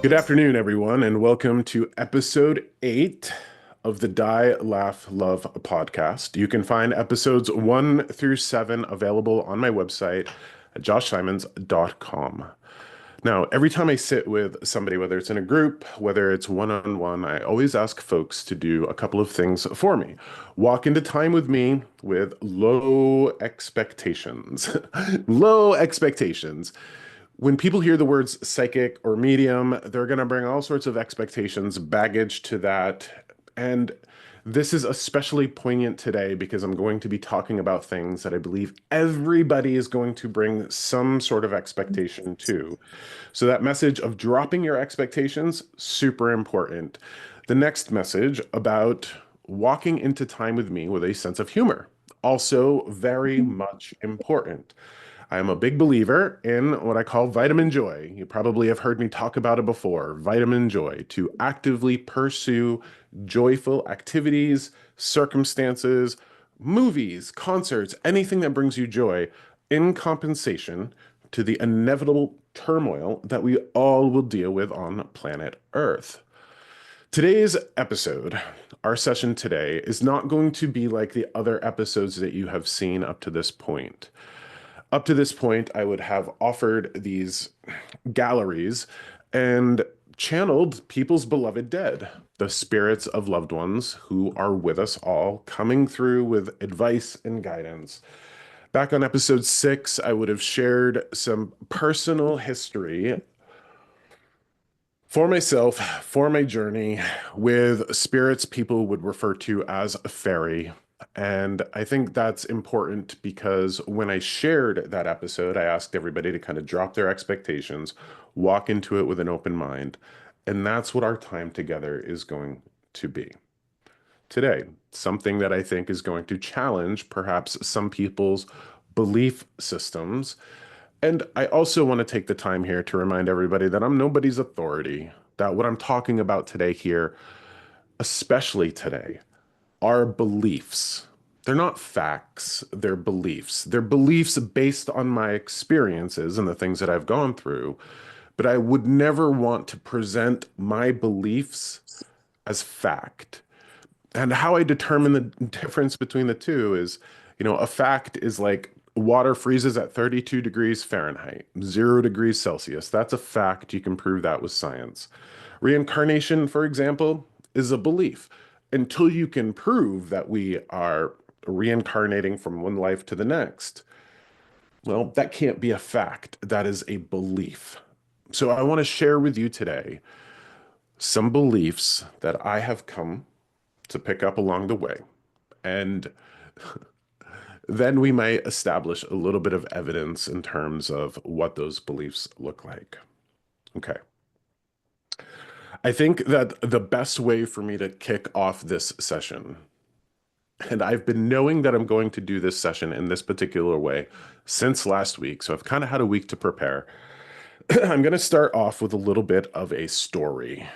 Good afternoon, everyone, and welcome to episode 8 of the Die, Laugh, Love podcast. You can find episodes 1 through 7 available on my website at joshsimons.com. Now, every time I sit with somebody, whether it's in a group, whether it's one-on-one, I always ask folks to do a couple of things for me. Walk into time with me with low expectations. Low expectations. When people hear the words psychic or medium, they're going to bring all sorts of expectations, baggage to that. And this is especially poignant today because I'm going to be talking about things that I believe everybody is going to bring some sort of expectation to. So that message of dropping your expectations, super important. The next message about walking into time with me with a sense of humor, also very much important. I am a big believer in what I call vitamin joy. You probably have heard me talk about it before. Vitamin joy, to actively pursue joyful activities, circumstances, movies, concerts, anything that brings you joy in compensation to the inevitable turmoil that we all will deal with on planet Earth. Today's episode, our session today, is not going to be like the other episodes that you have seen up to this point. Up to this point, I would have offered these galleries and channeled people's beloved dead, the spirits of loved ones who are with us all, coming through with advice and guidance. Back on episode 6, I would have shared some personal history for myself, for my journey with spirits people would refer to as a fairy. And I think that's important because when I shared that episode, I asked everybody to kind of drop their expectations, walk into it with an open mind. And that's what our time together is going to be today. Something that I think is going to challenge perhaps some people's belief systems. And I also want to take the time here to remind everybody that I'm nobody's authority, that what I'm talking about today here, especially today, are beliefs. They're not facts, they're beliefs. They're beliefs based on my experiences and the things that I've gone through. But I would never want to present my beliefs as fact. And how I determine the difference between the two is, a fact is like water freezes at 32 degrees Fahrenheit, 0 degrees Celsius. That's a fact. You can prove that with science. Reincarnation, for example, is a belief. Until you can prove that we are reincarnating from one life to the next, well, that can't be a fact. That is a belief. So I want to share with you today some beliefs that I have come to pick up along the way. And then we might establish a little bit of evidence in terms of what those beliefs look like. Okay. I think that the best way for me to kick off this session, and I've been knowing that I'm going to do this session in this particular way since last week, so I've kind of had a week to prepare. I'm going to start off with a little bit of a story.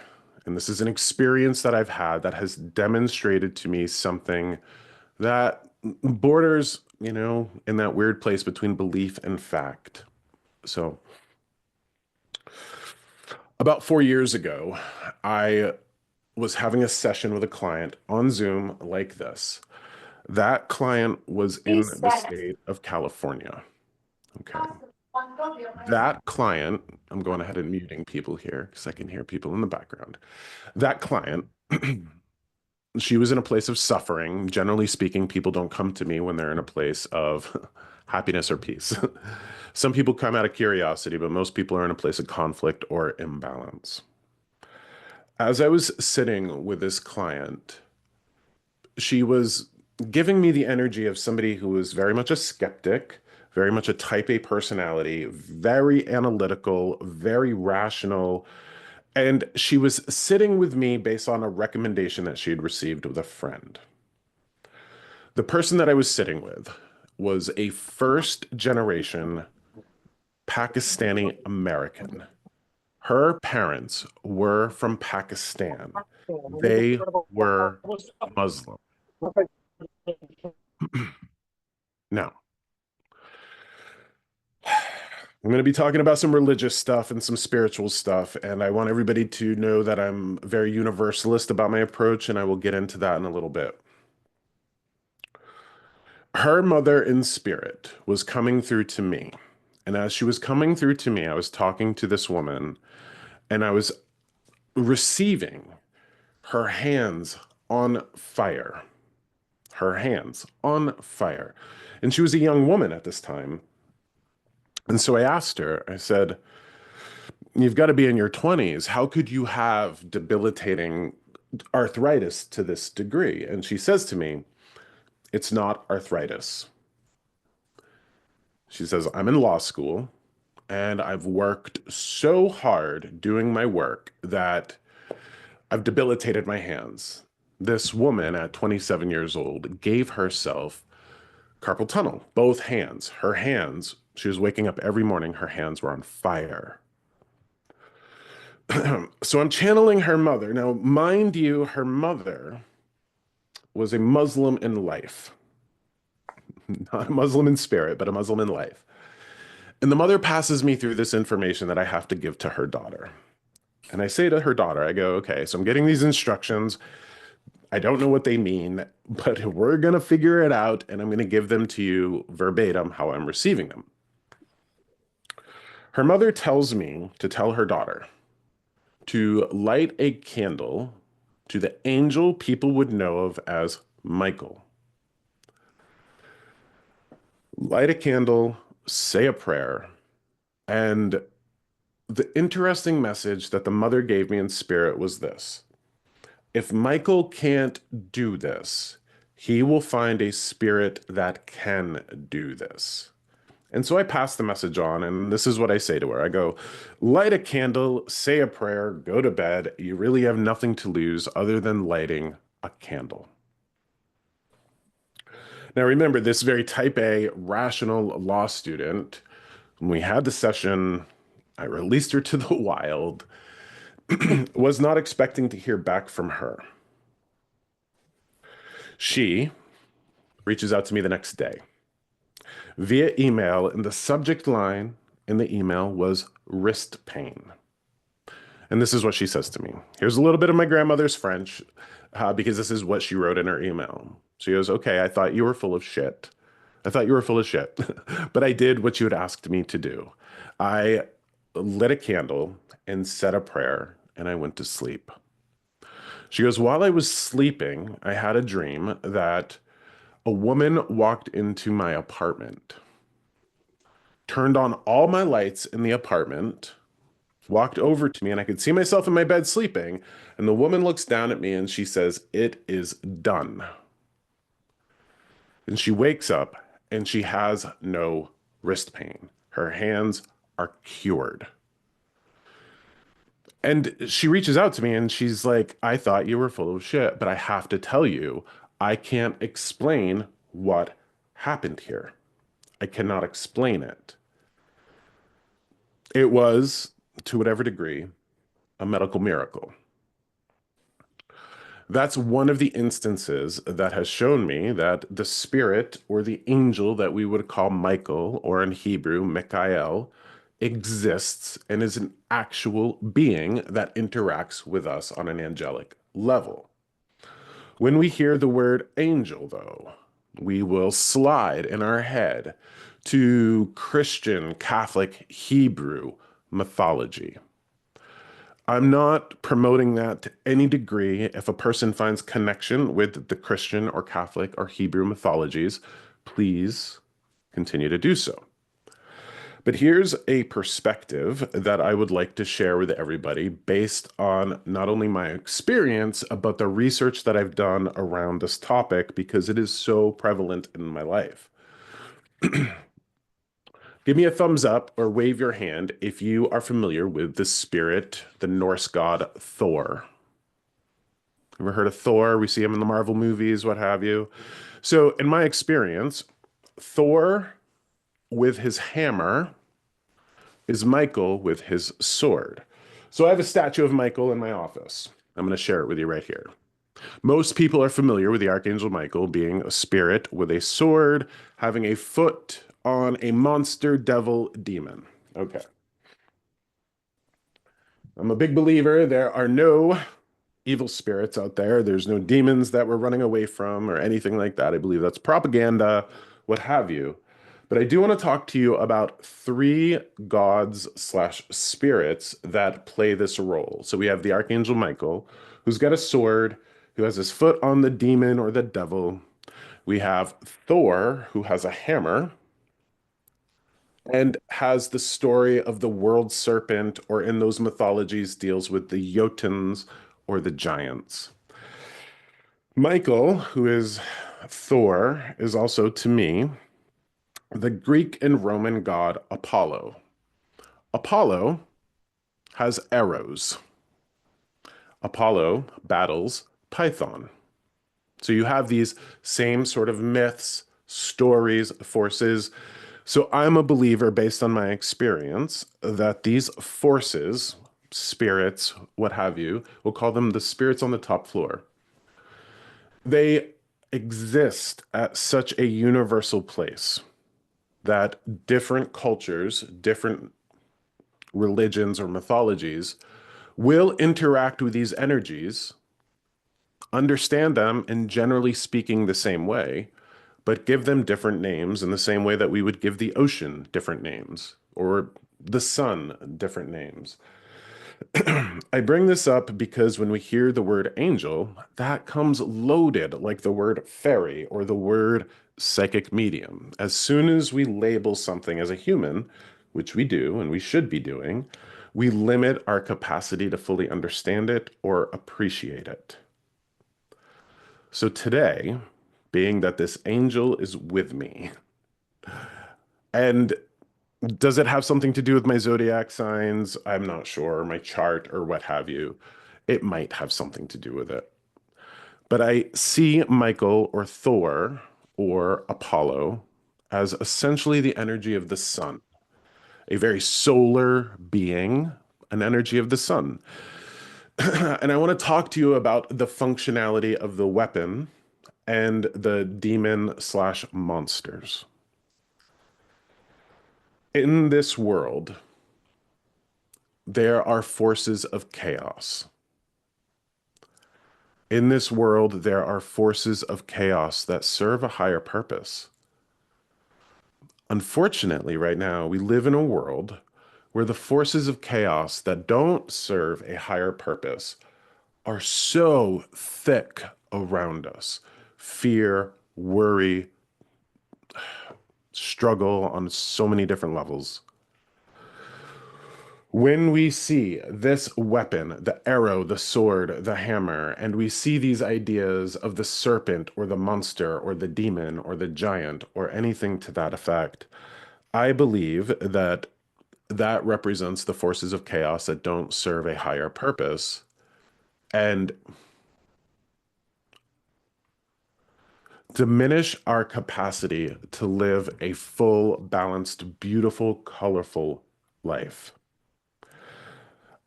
And this is an experience that I've had that has demonstrated to me something that borders, in that weird place between belief and fact. So, about 4 years ago, I was having a session with a client on Zoom like this. That client was in the state of California. Okay. That client, I'm going ahead and muting people here because I can hear people in the background. That client, she was in a place of suffering. Generally speaking, people don't come to me when they're in a place of happiness or peace. Some people come out of curiosity, but most people are in a place of conflict or imbalance. As I was sitting with this client, she was giving me the energy of somebody who was very much a skeptic, very much a type A personality, very analytical, very rational. And she was sitting with me based on a recommendation that she had received with a friend. The person that I was sitting with was a first generation Pakistani American. Her parents were from Pakistan. They were Muslim. Now, I'm going to be talking about some religious stuff and some spiritual stuff, and I want everybody to know that I'm very universalist about my approach, and I will get into that in a little bit. Her mother in spirit was coming through to me. And as she was coming through to me, I was talking to this woman and I was receiving her hands on fire. Her hands on fire. And she was a young woman at this time. And so I asked her, I said, you've got to be in your 20s. How could you have debilitating arthritis to this degree? And she says to me, it's not arthritis. She says, I'm in law school and I've worked so hard doing my work that I've debilitated my hands. This woman at 27 years old gave herself carpal tunnel, both hands. Her hands, she was waking up every morning, her hands were on fire. So I'm channeling her mother. Now, mind you, her mother was a Muslim in life, not a Muslim in spirit, but a Muslim in life. And the mother passes me through this information that I have to give to her daughter. And I say to her daughter, I go, okay, so I'm getting these instructions. I don't know what they mean, but we're going to figure it out and I'm going to give them to you verbatim how I'm receiving them. Her mother tells me to tell her daughter to light a candle to the angel people would know of as Michael. Light a candle, say a prayer, and the interesting message that the mother gave me in spirit was this. If Michael can't do this, he will find a spirit that can do this. And so I pass the message on, and this is what I say to her. I go, light a candle, say a prayer, go to bed. You really have nothing to lose other than lighting a candle. Now, remember, this very type A rational law student, when we had the session, I released her to the wild, was not expecting to hear back from her. She reaches out to me the next day via email, and the subject line in the email was wrist pain. And this is what she says to me. Here's a little bit of my grandmother's French, because this is what she wrote in her email. She goes, okay, I thought you were full of shit. I thought you were full of shit, but I did what you had asked me to do. I lit a candle and said a prayer, and I went to sleep. She goes, while I was sleeping, I had a dream that a woman walked into my apartment, turned on all my lights in the apartment, walked over to me, and I could see myself in my bed sleeping. And the woman looks down at me and she says, it is done. And she wakes up and she has no wrist pain. Her hands are cured. And she reaches out to me and she's like, I thought you were full of shit, but I have to tell you, I can't explain what happened here. I cannot explain it. It was, to whatever degree, a medical miracle. That's one of the instances that has shown me that the spirit or the angel that we would call Michael, or in Hebrew, Michael, exists and is an actual being that interacts with us on an angelic level. When we hear the word angel, though, we will slide in our head to Christian, Catholic, Hebrew mythology. I'm not promoting that to any degree. If a person finds connection with the Christian or Catholic or Hebrew mythologies, please continue to do so. But here's a perspective that I would like to share with everybody based on not only my experience, but the research that I've done around this topic because it is so prevalent in my life. Give me a thumbs up or wave your hand if you are familiar with the spirit, the Norse god Thor. Ever heard of Thor? We see him in the Marvel movies, what have you. So, in my experience, Thor with his hammer is Michael with his sword. So, I have a statue of Michael in my office. I'm going to share it with you right here. Most people are familiar with the Archangel Michael being a spirit with a sword, having a foot on a monster devil demon. Okay. I'm a big believer there are no evil spirits out there. There's no demons that we're running away from or anything like that. I believe that's propaganda, what have you. But I do want to talk to you about three gods slash spirits that play this role. So we have the Archangel Michael, who's got a sword, who has his foot on the demon or the devil. We have Thor, who has a hammer and has the story of the world serpent, or in those mythologies, deals with the Jotuns or the giants. Michael, who is Thor, is also to me the Greek and Roman god Apollo. Apollo has arrows. Apollo battles Python. So you have these same sort of myths, stories, forces. So I'm a believer, based on my experience, that these forces, spirits, what have you, we'll call them the spirits on the top floor, they exist at such a universal place that different cultures, different religions or mythologies will interact with these energies, understand them, and generally speaking the same way, but give them different names in the same way that we would give the ocean different names or the sun different names. I bring this up because when we hear the word angel, that comes loaded like the word fairy or the word psychic medium. As soon as we label something as a human, which we do and we should be doing, we limit our capacity to fully understand it or appreciate it. So today, being that this angel is with me, and does it have something to do with my zodiac signs? I'm not sure, my chart or what have you. It might have something to do with it. But I see Michael or Thor or Apollo as essentially the energy of the sun, a very solar being, an energy of the sun. And I want to talk to you about the functionality of the weapon and the demon slash monsters. In this world, there are forces of chaos. In this world, there are forces of chaos that serve a higher purpose. Unfortunately, right now, we live in a world where the forces of chaos that don't serve a higher purpose are so thick around us. Fear, worry, struggle on so many different levels. When we see this weapon, the arrow, the sword, the hammer, and we see these ideas of the serpent or the monster or the demon or the giant or anything to that effect, I believe that that represents the forces of chaos that don't serve a higher purpose and diminish our capacity to live a full, balanced, beautiful, colorful life.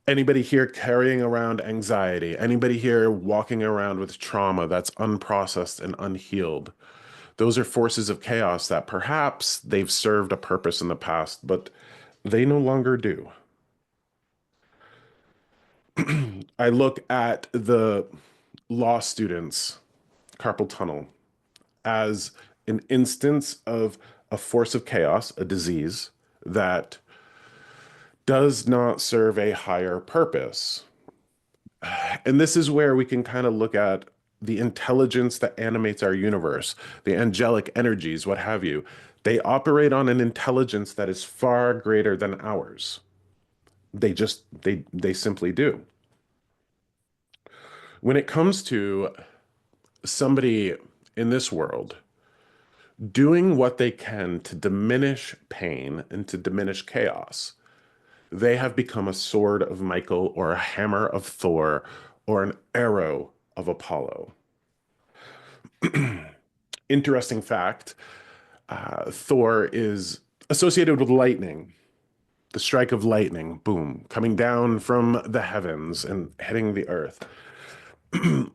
Anybody here carrying around anxiety? Anybody here walking around with trauma that's unprocessed and unhealed? Those are forces of chaos that perhaps they've served a purpose in the past, but they no longer do. I look at the law students, carpal tunnel, as an instance of a force of chaos, a disease that does not serve a higher purpose. And this is where we can kind of look at the intelligence that animates our universe, the angelic energies, what have you. They operate on an intelligence that is far greater than ours. They simply do. When it comes to somebody in this world doing what they can to diminish pain and to diminish chaos, they have become a sword of Michael or a hammer of Thor or an arrow of Apollo. Interesting fact, Thor is associated with lightning, the strike of lightning, boom, coming down from the heavens and hitting the earth.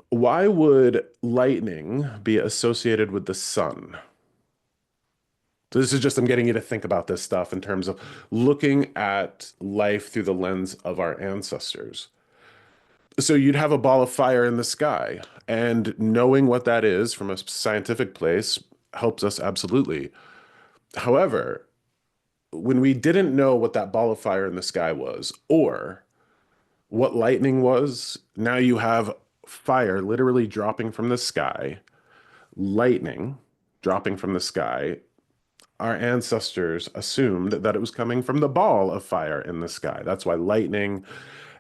Why would lightning be associated with the sun? So this is just, I'm getting you to think about this stuff in terms of looking at life through the lens of our ancestors. So you'd have a ball of fire in the sky, and knowing what that is from a scientific place helps us absolutely. However, when we didn't know what that ball of fire in the sky was, or what lightning was, now you have fire literally dropping from the sky, lightning dropping from the sky. Our ancestors assumed that it was coming from the ball of fire in the sky. That's why lightning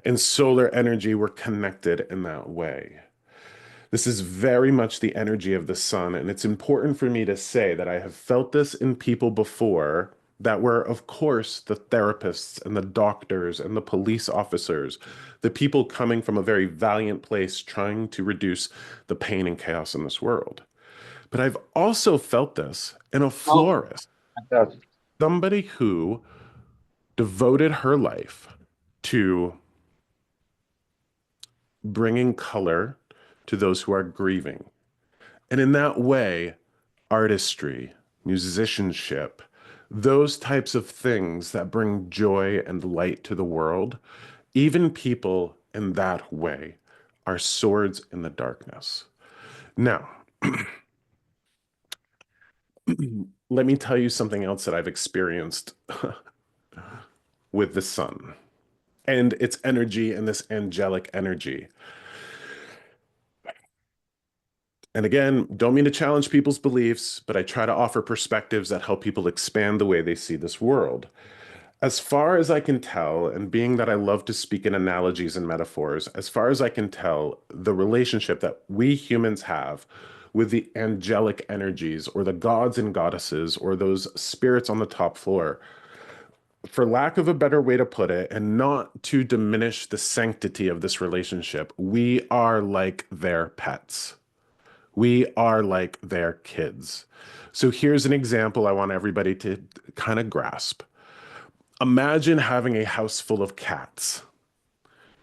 and solar energy were connected in that way. This is very much the energy of the sun, and it's important for me to say that I have felt this in people before that were, of course, the therapists and the doctors and the police officers, the people coming from a very valiant place trying to reduce the pain and chaos in this world. But I've also felt this in a Oh, florist, fantastic. somebody who devoted her life to bringing color to those who are grieving. And in that way, artistry, musicianship, those types of things that bring joy and light to the world, even people in that way are swords in the darkness. Now, let me tell you something else that I've experienced with the sun and its energy and this angelic energy. And again, don't mean to challenge people's beliefs, but I try to offer perspectives that help people expand the way they see this world. As far as I can tell, and being that I love to speak in analogies and metaphors, as far as I can tell, the relationship that we humans have with the angelic energies or the gods and goddesses or those spirits on the top floor, for lack of a better way to put it, and not to diminish the sanctity of this relationship, we are like their pets. We are like their kids. So here's an example I want everybody to kind of grasp. Imagine having a house full of cats.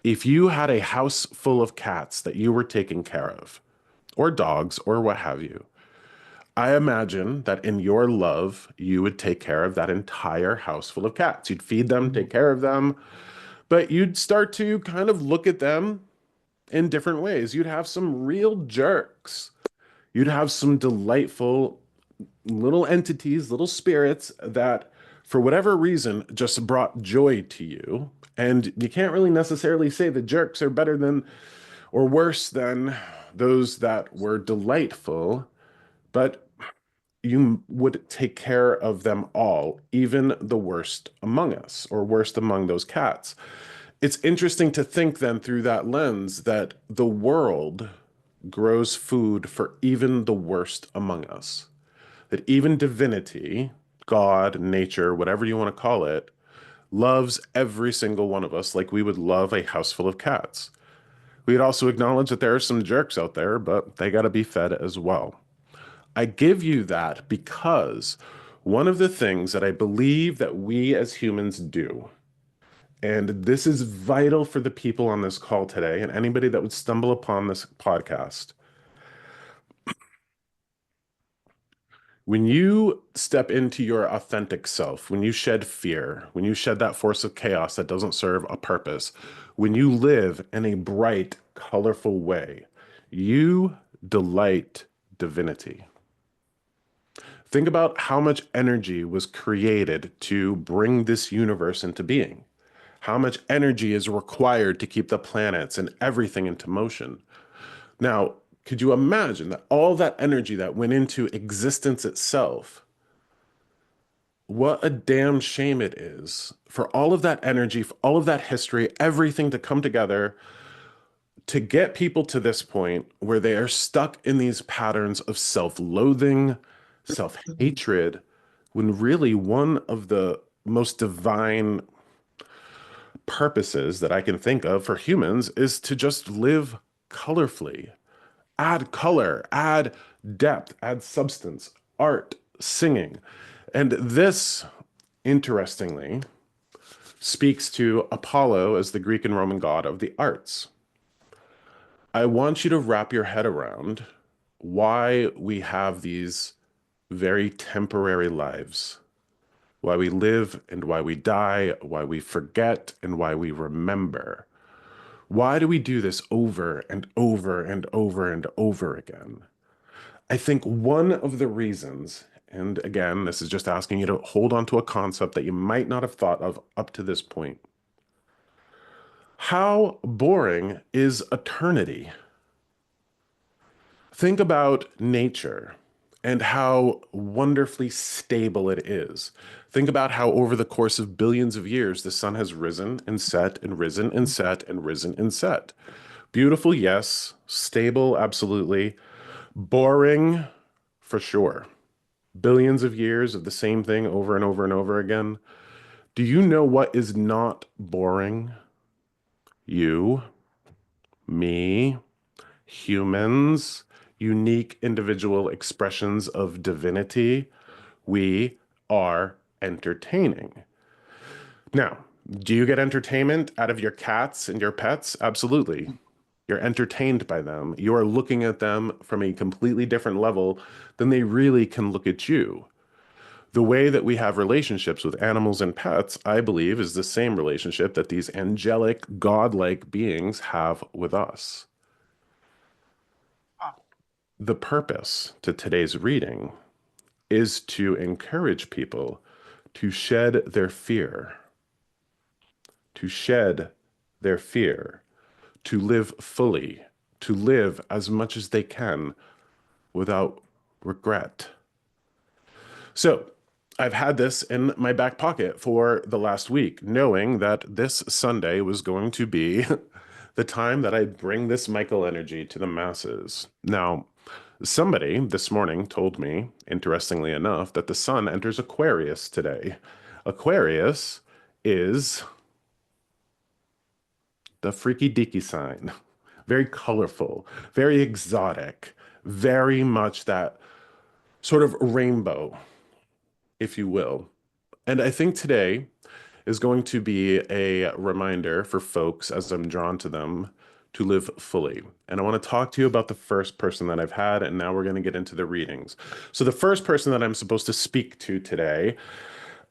If you had a house full of cats that you were taking care of, or dogs, or what have you, I imagine that in your love, you would take care of that entire house full of cats. You'd feed them, take care of them, but you'd start to kind of look at them in different ways. You'd have some real jerks. You'd have some delightful little entities, little spirits that, for whatever reason, just brought joy to you. And you can't really necessarily say the jerks are better than or worse than those that were delightful, but you would take care of them all, even the worst among us or worst among those cats. It's interesting to think then through that lens that the world grows food for even the worst among us, that even divinity, God, nature, whatever you want to call it, loves every single one of us like we would love a house full of cats. We'd also acknowledge that there are some jerks out there, but they got to be fed as well. I give you that because one of the things that I believe that we as humans do, and this is vital for the people on this call today and anybody that would stumble upon this podcast, when you step into your authentic self, when you shed fear, when you shed that force of chaos that doesn't serve a purpose, when you live in a bright, colorful way, you delight divinity. Think about how much energy was created to bring this universe into being. How much energy is required to keep the planets and everything into motion. Now, could you imagine that all that energy that went into existence itself, what a damn shame it is for all of that energy, for all of that history, everything to come together to get people to this point where they are stuck in these patterns of self-loathing, self-hatred, when really one of the most divine purposes that I can think of for humans is to just live colorfully, add color, add depth, add substance, art, singing. And this, interestingly, speaks to Apollo as the Greek and Roman god of the arts. I want you to wrap your head around why we have these very temporary lives. Why we live and why we die, why we forget and why we remember. Why do we do this over and over and over and over again? I think one of the reasons, and again, this is just asking you to hold on to a concept that you might not have thought of up to this point. How boring is eternity? Think about nature and how wonderfully stable it is. Think about how over the course of billions of years, the sun has risen and set and risen and set and risen and set. Beautiful, yes. Stable, absolutely. Boring, for sure. Billions of years of the same thing over and over and over again. Do you know what is not boring? You, me, humans, unique individual expressions of divinity. We are entertaining. Now, do you get entertainment out of your cats and your pets? Absolutely. You're entertained by them. You are looking at them from a completely different level than they really can look at you. The way that we have relationships with animals and pets, I believe, is the same relationship that these angelic, godlike beings have with us. The purpose to today's reading is to encourage people to shed their fear, to shed their fear, to live fully, to live as much as they can without regret. So, I've had this in my back pocket for the last week, knowing that this Sunday was going to be the time that I'd bring this Michael energy to the masses. Now, somebody this morning told me, interestingly enough, that the sun enters Aquarius today. Aquarius is the freaky deaky sign. Very colorful, very exotic, very much that sort of rainbow, if you will. And I think today is going to be a reminder for folks as I'm drawn to them to live fully. And I want to talk to you about the first person that I've had, and now we're going to get into the readings. So, the first person that I'm supposed to speak to today,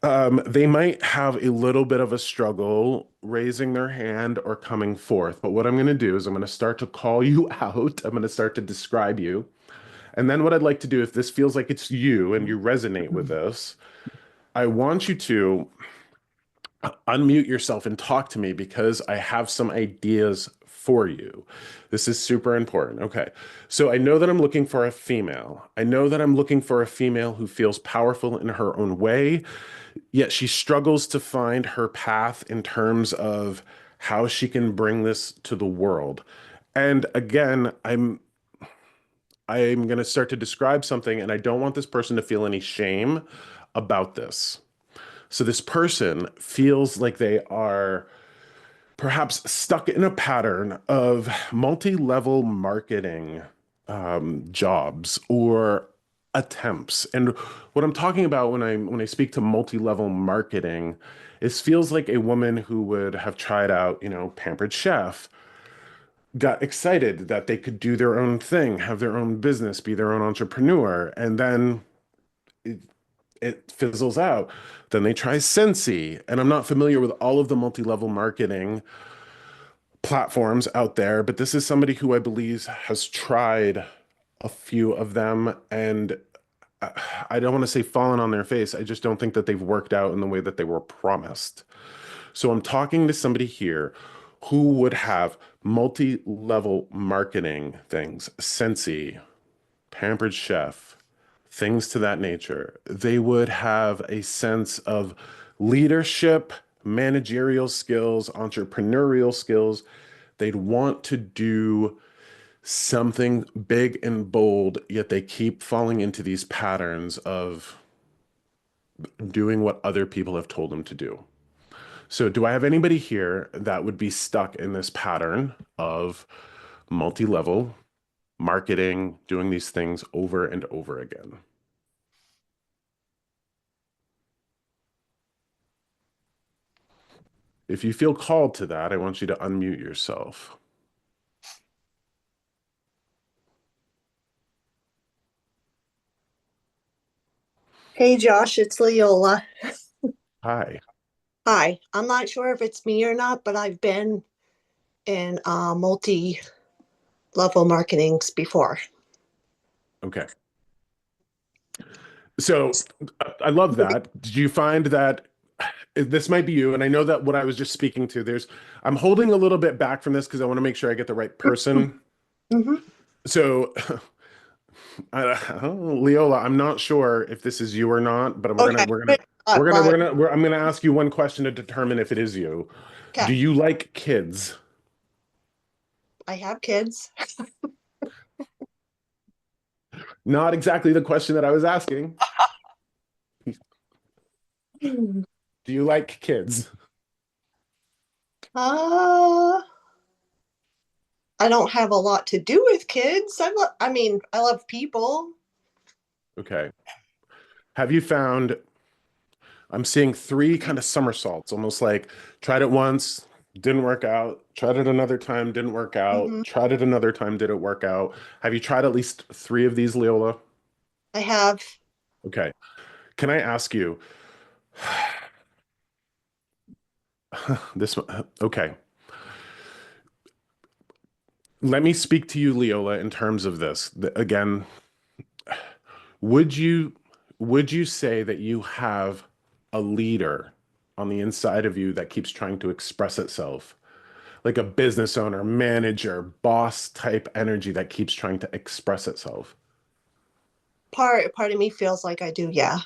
they might have a little bit of a struggle raising their hand or coming forth. But what I'm going to do is I'm going to start to call you out. I'm going to start to describe you. And then what I'd like to do, if this feels like it's you and you resonate with this, I want you to unmute yourself and talk to me because I have some ideas for you. This is super important. Okay. So I know that I'm looking for a female. I know that I'm looking for a female who feels powerful in her own way, yet she struggles to find her path in terms of how she can bring this to the world. And again, I'm going to start to describe something and I don't want this person to feel any shame about this. So this person feels like they are perhaps stuck in a pattern of multi-level marketing jobs or attempts. And what I'm talking about when I speak to multi-level marketing is feels like a woman who would have tried out, Pampered Chef, got excited that they could do their own thing, have their own business, be their own entrepreneur, and then it fizzles out. Then they try Sensi, and I'm not familiar with all of the multi-level marketing platforms out there, but this is somebody who I believe has tried a few of them, and I don't want to say fallen on their face. I just don't think that they've worked out in the way that they were promised. So I'm talking to somebody here who would have multi-level marketing things, Sensi, Pampered Chef, things to that nature. They would have a sense of leadership, managerial skills, entrepreneurial skills. They'd want to do something big and bold, yet they keep falling into these patterns of doing what other people have told them to do. So, do I have anybody here that would be stuck in this pattern of multi level marketing, doing these things over and over again? If you feel called to that, I want you to unmute yourself. Hey Josh, it's Leola. Hi. Hi. I'm not sure if it's me or not, but I've been in multi-level marketings before. Okay. So I love that. Did you find that this might be you? And I know that what I was just speaking to, I'm holding a little bit back from this because I want to make sure I get the right person. Mm-hmm. So, Leola, I'm not sure if this is you or not, but Okay. But I'm gonna ask you one question to determine if it is you. Do okay, you like kids? I have kids. Not exactly the question that I was asking. Do you like kids? Uh, I don't have a lot to do with kids. I mean, I love people. Okay. Have you found I'm seeing three kind of somersaults, almost like tried it once, didn't work out, tried it another time, didn't work out, Hmm. tried it another time, didn't work out. Have you tried at least three of these, Leola? I have. Okay. Can I ask you this one? Okay. Let me speak to you, Leola, in terms of this. Again, would you would you say that you have a leader on the inside of you that keeps trying to express itself? Like a business owner, manager, boss type energy that keeps trying to express itself. Part of me feels like I do. Yeah.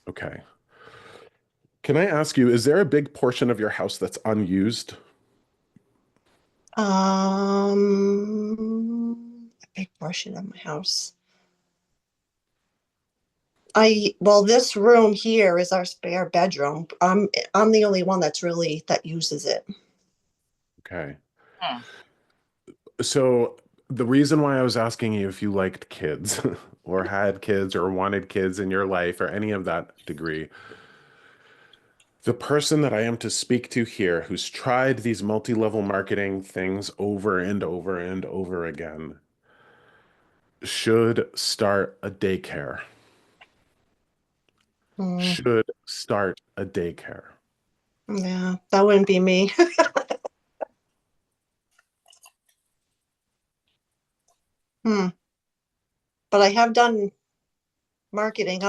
Okay. Can I ask you, is there a big portion of your house that's unused? A big portion of my house. Well, this room here is our spare bedroom. I'm the only one that uses it. Okay. So the reason why I was asking you if you liked kids or had kids or wanted kids in your life or any of that degree, the person that I am to speak to here who's tried these multi-level marketing things over and over and over again should start a daycare. Mm, Should start a daycare. yeah, that wouldn't be me. Hmm. But I have done marketing.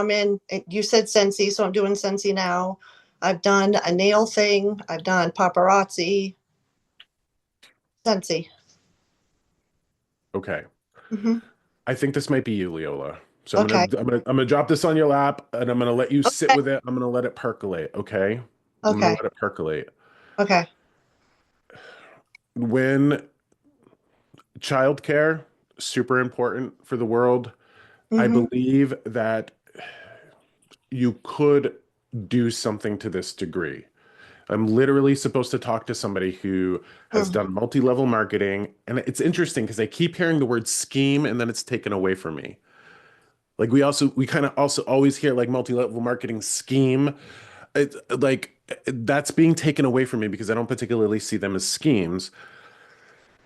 You said Scentsy, so I'm doing Scentsy now. I've done a nail thing. I've done paparazzi, Scentsy. Okay. Hmm. I think this might be you, Leola. So Okay. I'm gonna drop this on your lap and I'm gonna let you sit Okay. with it. I'm gonna let it percolate, okay? I'm gonna Okay. let it percolate. Okay. When childcare, super important for the world, I Hmm. believe that you could do something to this degree. I'm literally supposed to talk to somebody who has Hmm. done multi-level marketing, and it's interesting because I keep hearing the word scheme and then it's taken away from me. Like we kind of also always hear like multi-level marketing scheme. Like that's being taken away from me because I don't particularly see them as schemes.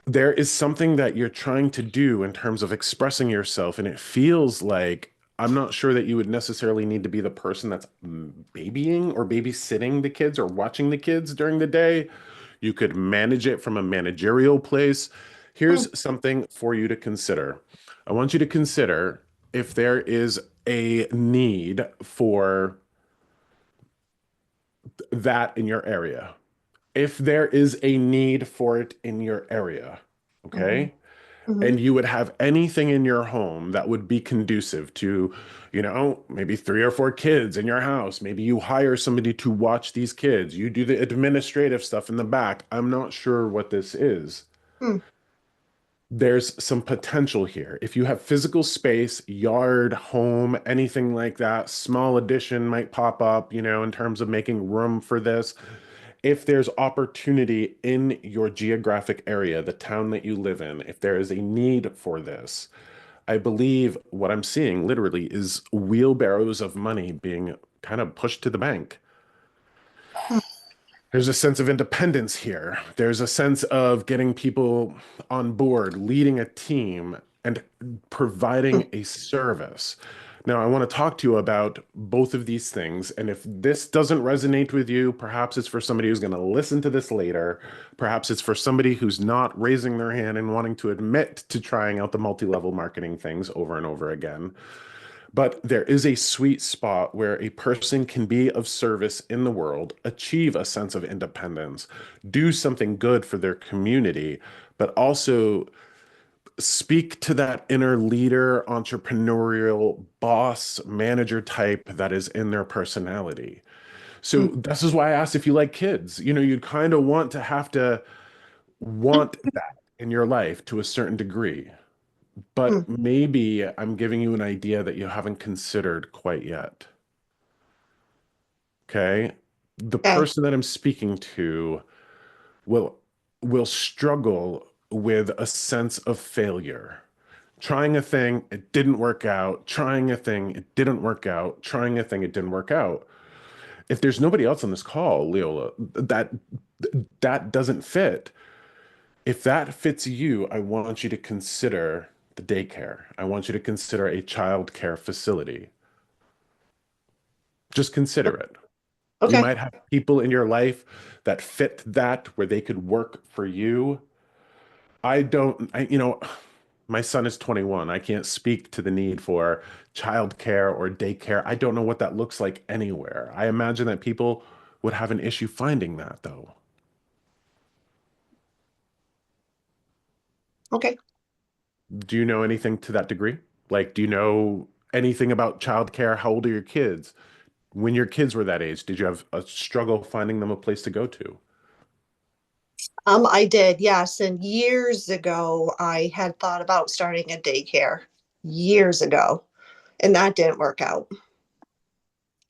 There is something that you're trying to do in terms of expressing yourself, and it feels like I'm not sure that you would necessarily need to be the person that's babying or babysitting the kids or watching the kids during the day. You could manage it from a managerial place. Hmm. Here's something for you to consider. I want you to consider if there is a need for that in your area. If there is a need for it in your area, Hmm. okay? Hmm. And you would have anything in your home that would be conducive to, maybe three or four kids in your house. Maybe you hire somebody to watch these kids. You do the administrative stuff in the back. I'm not sure what this is. Hmm. There's some potential here. If you have physical space, yard, home, anything like that, small addition might pop up, in terms of making room for this. If there's opportunity in your geographic area, the town that you live in, if there is a need for this, I believe what I'm seeing literally is wheelbarrows of money being kind of pushed to the bank. Hmm. There's a sense of independence here. There's a sense of getting people on board, leading a team, and Hmm. providing a service. Now, I want to talk to you about both of these things. And if this doesn't resonate with you, perhaps it's for somebody who's going to listen to this later. Perhaps it's for somebody who's not raising their hand and wanting to admit to trying out the multi-level marketing things over and over again. But there is a sweet spot where a person can be of service in the world, achieve a sense of independence, do something good for their community, but also speak to that inner leader, entrepreneurial boss, manager type that is in their personality. So Mm, this is why I asked if you like kids. You know, you'd kind of want to have to want that in your life to a certain degree. But mm. maybe I'm giving you an idea that you haven't considered quite yet. Okay? The Okay. person that I'm speaking to will struggle with a sense of failure. Trying a thing, it didn't work out. Trying a thing, it didn't work out. Trying a thing, it didn't work out. If there's nobody else on this call, Leola, that doesn't fit. If that fits you, I want you to consider the daycare. I want you to consider a child care facility. Just consider it. You Okay. might have people in your life that fit that where they could work for you. I don't, I, you know, my son is 21. I can't speak to the need for childcare or daycare. I don't know what that looks like anywhere. I imagine that people would have an issue finding that, though. Okay. Do you know anything to that degree? Like, do you know anything about childcare? How old are your kids? When your kids were that age, did you have a struggle finding them a place to go to? I did, yes. And years ago, I had thought about starting a daycare years ago, and that didn't work out.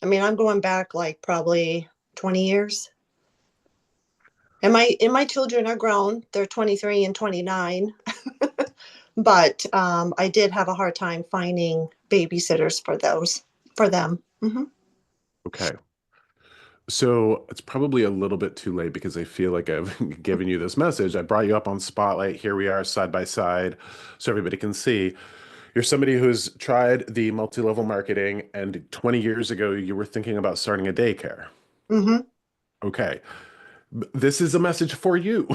I mean, I'm going back like probably 20 years. And my children are grown. They're 23 and 29. But I did have a hard time finding babysitters for those for them. Okay. So it's probably a little bit too late because I feel like I've given you this message. I brought you up on Spotlight. Here we are side by side so everybody can see. You're somebody who's tried the multi-level marketing, and 20 years ago, you were thinking about starting a daycare. Hmm. Okay. This is a message for you.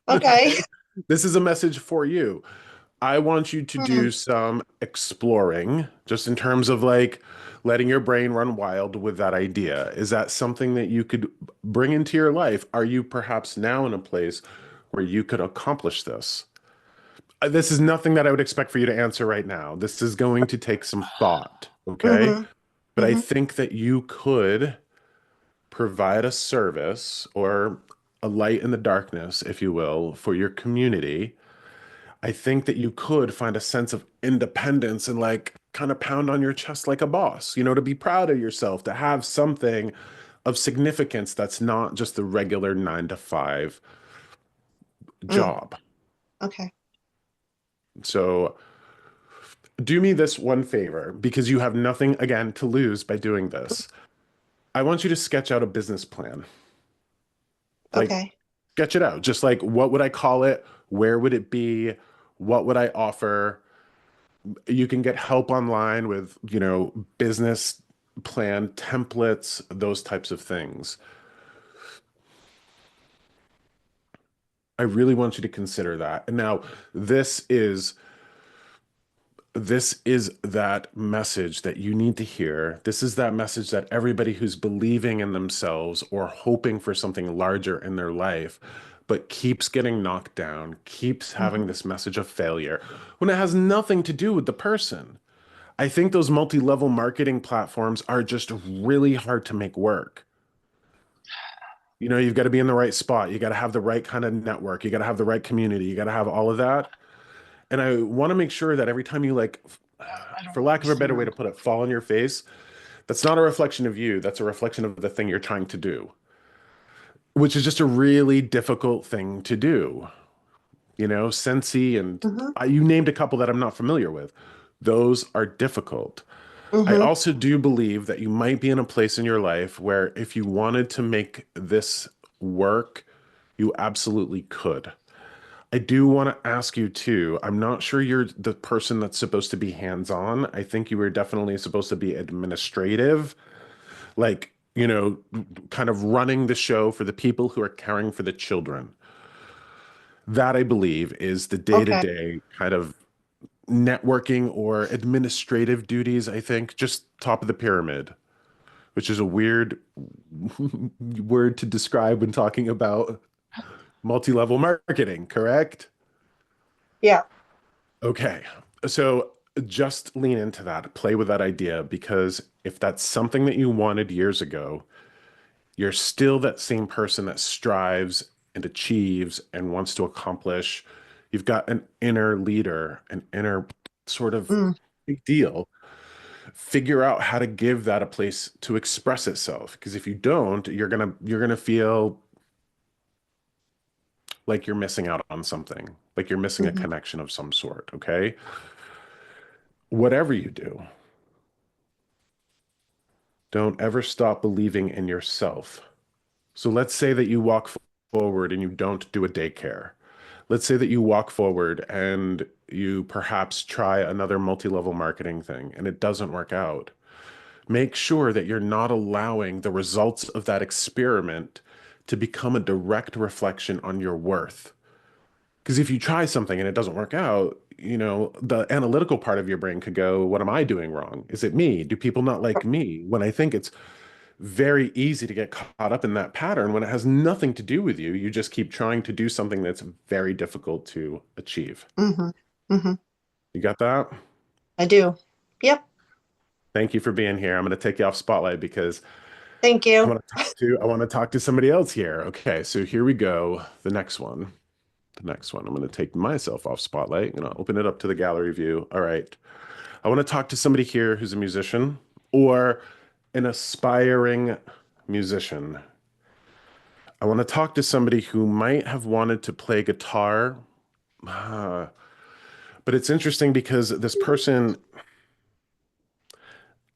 Okay. Okay. This is a message for you. I want you to Hmm. do some exploring, just in terms of like letting your brain run wild with that idea. Is that something that you could bring into your life? Are you perhaps now in a place where you could accomplish this? This is nothing that I would expect for you to answer right now. This is going to take some thought, okay? Hmm. But I Hmm. think that you could provide a service or a light in the darkness, if you will, for your community. I think that you could find a sense of independence and like kind of pound on your chest like a boss, you know, to be proud of yourself, to have something of significance that's not just the regular 9 to 5 Mm. job. Okay. So do me this one favor because you have nothing again to lose by doing this. I want you to sketch out a business plan. Like, Okay. sketch it out. Just like, what would I call it? Where would it be? What would I offer? You can get help online with, you know, business plan templates, those types of things. I really want you to consider that. And now this is this is that message that you need to hear. This is that message that everybody who's believing in themselves or hoping for something larger in their life, but keeps getting knocked down, keeps having Hmm. this message of failure when it has nothing to do with the person. I think those multi-level marketing platforms are just really hard to make work. You know, you've got to be in the right spot. You got to have the right kind of network. You got to have the right community. You got to have all of that. And I want to make sure that every time you like, I don't for lack of a better way to understand. put it, fall on your face, that's not a reflection of you. That's a reflection of the thing you're trying to do, which is just a really difficult thing to do. You know, Sensi and Hmm. you named a couple that I'm not familiar with. Those are difficult. I Hmm. also do believe that you might be in a place in your life where if you wanted to make this work, you absolutely could. I do want to ask you too. I'm not sure you're the person that's supposed to be hands-on. I think you were definitely supposed to be administrative, like, kind of running the show for the people who are caring for the children. That I believe is the Okay. day-to-day kind of networking or administrative duties, I think, just top of the pyramid, which is a weird word to describe when talking about multi-level marketing, correct? Yeah. Okay. So just lean into that, play with that idea, because if that's something that you wanted years ago, you're still that same person that strives and achieves and wants to accomplish. You've got an inner leader, an inner sort of Mm, big deal. Figure out how to give that a place to express itself. Because if you don't, you're gonna feel like you're missing out on something, like you're missing a mhm, connection of some sort. Okay. Whatever you do, don't ever stop believing in yourself. So let's say that you walk forward and you don't do a daycare. Let's say that you walk forward and you perhaps try another multi-level marketing thing and it doesn't work out. Make sure that you're not allowing the results of that experiment to become a direct reflection on your worth. Because if you try something and it doesn't work out, the analytical part of your brain could go, what am I doing wrong? Is it me? Do people not like me? When I think it's very easy to get caught up in that pattern when it has nothing to do with you. You just keep trying to do something that's very difficult to achieve. mhm, mhm. You got that? I do. Yep. Thank you for being here. I'm going to take you off spotlight because Thank I you. want to talk to somebody else here. Okay, so here we go. The next one. The next one. I'm going to take myself off spotlight. I'm going to open it up to the gallery view. All right. I want to talk to somebody here who's a musician or an aspiring musician. I want to talk to somebody who might have wanted to play guitar, uh, but it's interesting because this person,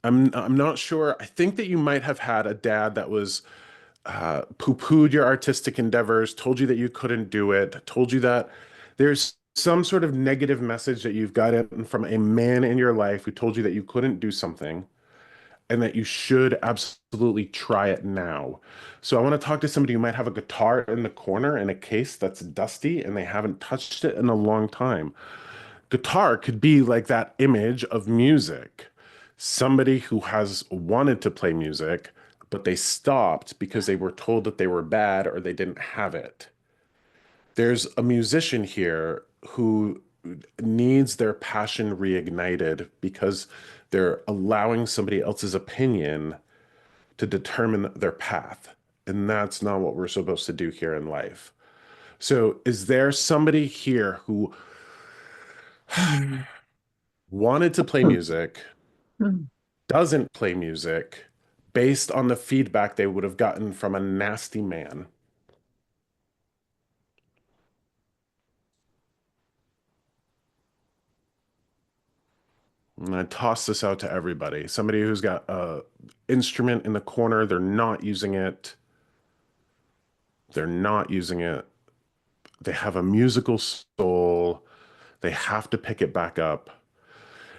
I'm not sure. I think that you might have had a dad that was poo-pooed your artistic endeavors, told you that you couldn't do it, told you that there's some sort of negative message that you've gotten from a man in your life who told you that you couldn't do something and that you should absolutely try it now. So I want to talk to somebody who might have a guitar in the corner in a case that's dusty and they haven't touched it in a long time. Guitar could be like that image of music. Somebody who has wanted to play music, but they stopped because they were told that they were bad or they didn't have it. There's a musician here who needs their passion reignited because they're allowing somebody else's opinion to determine their path. And that's not what we're supposed to do here in life. So, is there somebody here who wanted to play music, doesn't play music, based on the feedback they would have gotten from a nasty man? And I toss this out to everybody. Somebody who's got a instrument in the corner, they're not using it. They're not using it. They have a musical soul. They have to pick it back up.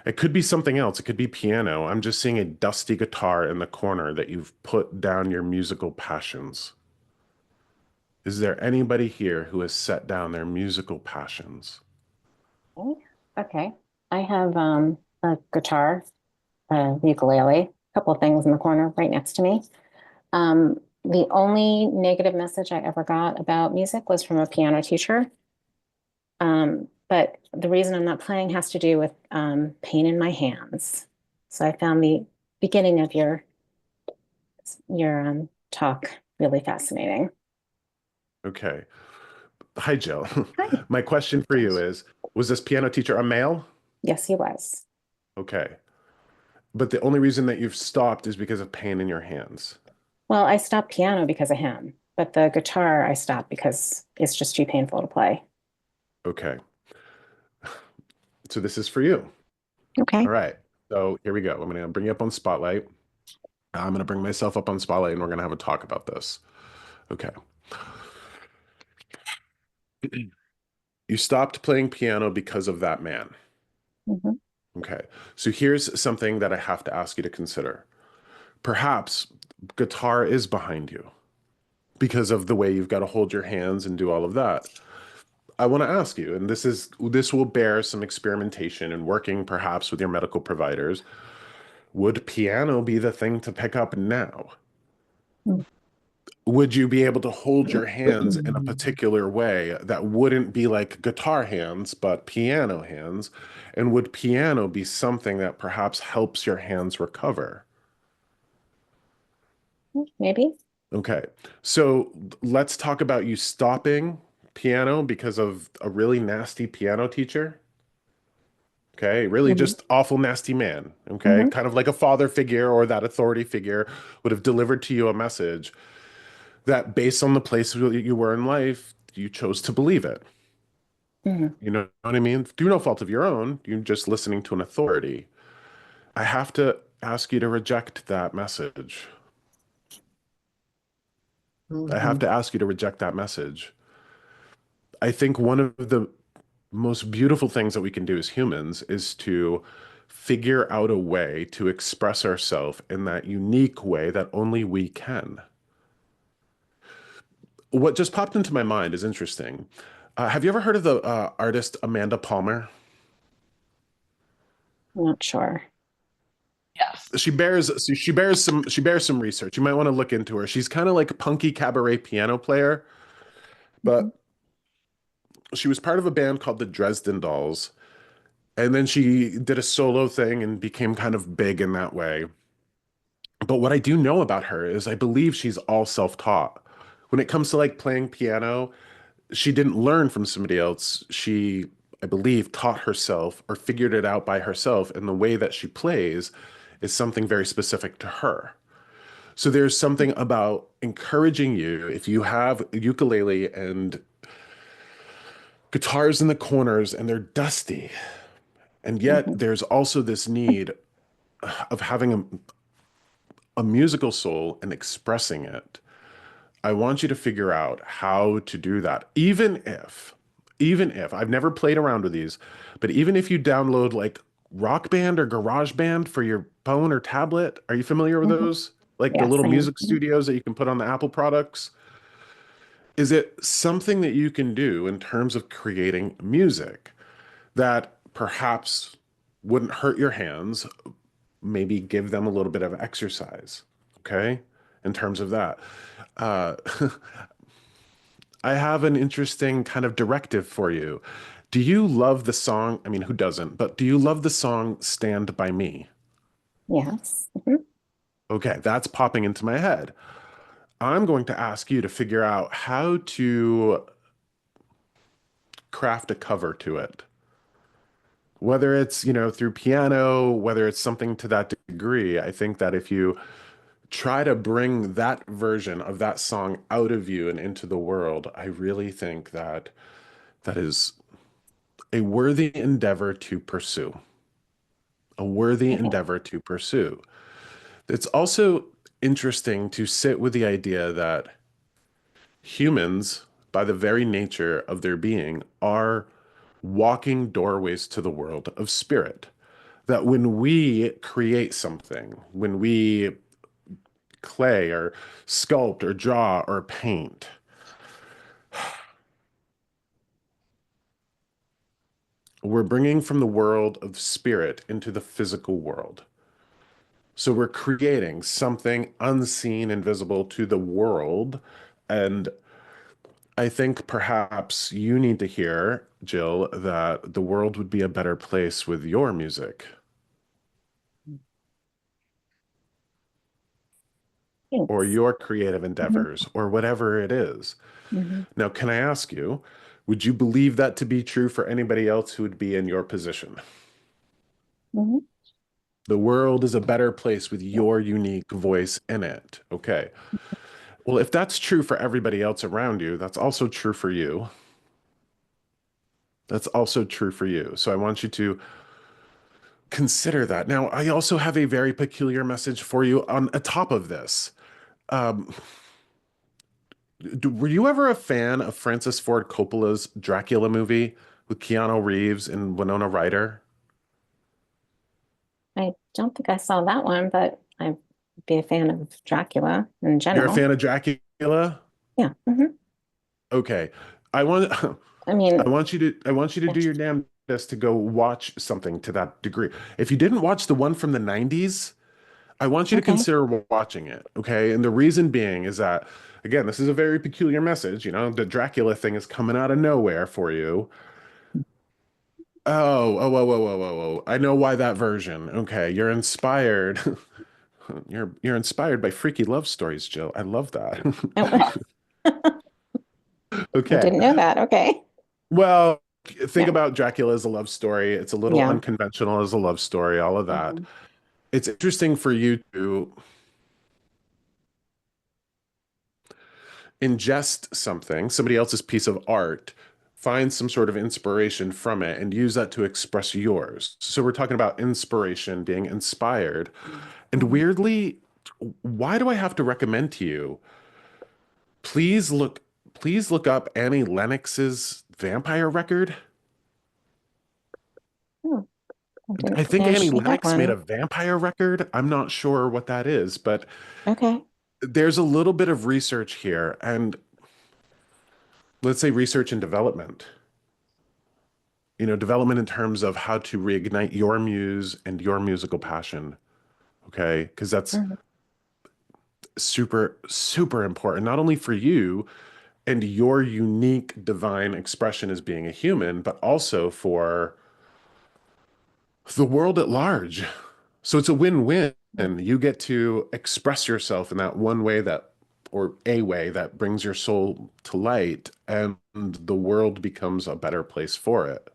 It could be something else. It could be piano. I'm just seeing a dusty guitar in the corner that you've put down your musical passions. Is there anybody here who has set down their musical passions? Okay. Okay. I have a guitar, a ukulele, a couple of things in the corner right next to me. The only negative message I ever got about music was from a piano teacher. But the reason I'm not playing has to do with pain in my hands. So I found the beginning of your talk really fascinating. Okay. Hi, Jill. Hi, My question for you Josh. is, was this piano teacher a male? Yes, he was. Okay. But the only reason that you've stopped is because of pain in your hands. Well, I stopped piano because of him, but the guitar I stopped because it's just too painful to play. Okay. So this is for you. Okay. All right. So here we go. I'm going to bring you up on Spotlight. I'm going to bring myself up on Spotlight and we're going to have a talk about this. Okay. You stopped playing piano because of that man. Mhm. Okay. So here's something that I have to ask you to consider. Perhaps guitar is behind you because of the way you've got to hold your hands and do all of that. I want to ask you, and this will bear some experimentation and working perhaps with your medical providers. Would piano be the thing to pick up now? Would you be able to hold your hands in a particular way that wouldn't be like guitar hands, but piano hands? And would piano be something that perhaps helps your hands recover? Maybe. Okay, so let's talk about you stopping piano because of a really nasty piano teacher. Okay, really Mhm. just awful, nasty man. Okay, Mhm. kind of like a father figure or that authority figure would have delivered to you a message that, based on the place you were in life, you chose to believe it. Mhm. You know what I mean? Through no fault of your own, you're just listening to an authority. I have to ask you to reject that message. I have Mhm. to ask you to reject that message. I think one of the most beautiful things that we can do as humans is to figure out a way to express ourselves in that unique way that only we can. What just popped into my mind is interesting. Have you ever heard of the artist Amanda Palmer? Not sure. Yes. She bears some research. You might want to look into her. She's kind of like a punky cabaret piano player, Mhm. but she was part of a band called the Dresden Dolls, and then she did a solo thing and became kind of big in that way. But what I do know about her is I believe she's all self-taught. When it comes to like playing piano, she didn't learn from somebody else. She, I believe, taught herself or figured it out by herself, and the way that she plays is something very specific to her. So there's something about encouraging you if you have a ukulele and guitars in the corners and they're dusty. And yet Mhm. there's also this need of having a musical soul and expressing it. I want you to figure out how to do that. Even if I've never played around with these, but even if you download like Rock Band or Garage Band for your phone or tablet, are you familiar with Mhm. those? Like the Yes, little I am. music studios that you can put on the Apple products? Is it something that you can do in terms of creating music that perhaps wouldn't hurt your hands, maybe give them a little bit of exercise? Okay, in terms of that. Uh, I have an interesting kind of directive for you. Do you love the song? I mean, who doesn't? But do you love the song Stand By Me? Yes. Mhm. Okay, that's popping into my head. I'm going to ask you to figure out how to craft a cover to it. Whether it's, through piano, whether it's something to that degree, I think that if you try to bring that version of that song out of you and into the world, I really think that that is a worthy endeavor to pursue. A worthy Okay. endeavor to pursue. It's also interesting to sit with the idea that humans, by the very nature of their being, are walking doorways to the world of spirit. That when we create something, when we clay or sculpt or draw or paint, we're bringing from the world of spirit into the physical world. So we're creating something unseen and visible to the world. And I think perhaps you need to hear, Jill, that the world would be a better place with your music or Thanks. your creative Mhm. endeavors or whatever it is. Mhm. Now, can I ask you, would you believe that to be true for anybody else who would be in your position? Mhm. The world is a better place with your unique voice in it. Okay. Well, if that's true for everybody else around you, that's also true for you. That's also true for you. So I want you to consider that. Now, I also have a very peculiar message for you on top of this. Um, Were you ever a fan of Francis Ford Coppola's Dracula movie with Keanu Reeves and Winona Ryder? I don't think I saw that one, but I'd be a fan of Dracula in You're a general. fan of Dracula? Yeah. Okay. I want I mean, I want you to yeah. do your damn best to go watch something to that degree. If you didn't watch the one from the 90s, I want you to Okay. consider watching it, okay? And the reason being is that, again, this is a very peculiar message. The Dracula thing is coming out of nowhere for you. Oh. I know why that version. Okay, you're inspired. You're inspired by freaky love stories, Jill. I love that. I, I Okay. didn't know that. Okay. Well, think Yeah. about Dracula as a love story. It's a little Yeah. unconventional as a love story, all of that. Mhm. It's interesting for you to ingest something, somebody else's piece of art, find some sort of inspiration from it, and use that to express yours. So we're talking about inspiration, being inspired. And Mhm. weirdly, why do I have to recommend to you? Please look, please look up Annie Lennox's vampire record. Oh, I I didn't think know Annie she had Lennox made a one. vampire record. I'm not sure what that is, but Okay. there's a little bit of research here, and let's say research and development. Development in terms of how to reignite your muse and your musical passion. Okay. Because that's Mhm. super, super important, not only for you and your unique divine expression as being a human, but also for the world at large. So it's a win-win. You get to express yourself in that one way or a way that brings your soul to light, and the world becomes a better place for it.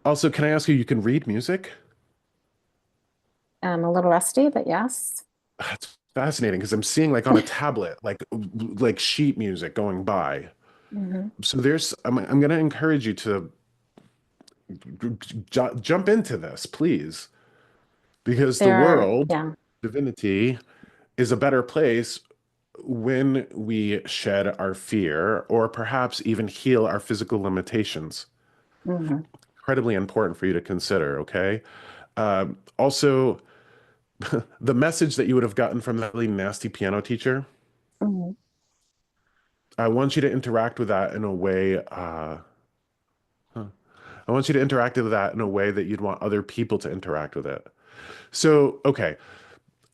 Also, can I ask you, you can read music? A little rusty, but yes. That's fascinating because I'm seeing like on a tablet, like sheet music going by. hmm So I'm going to encourage you to jump into this, please, because the There are, world, yeah. divinity, is a better place when we shed our fear or perhaps even heal our physical limitations. hmm Incredibly important for you to consider, okay? Also, the message that you would have gotten from that really nasty piano teacher, hmm I want you to interact with that in a way. I want you to interact with that in a way that you'd want other people to interact with it. So, okay,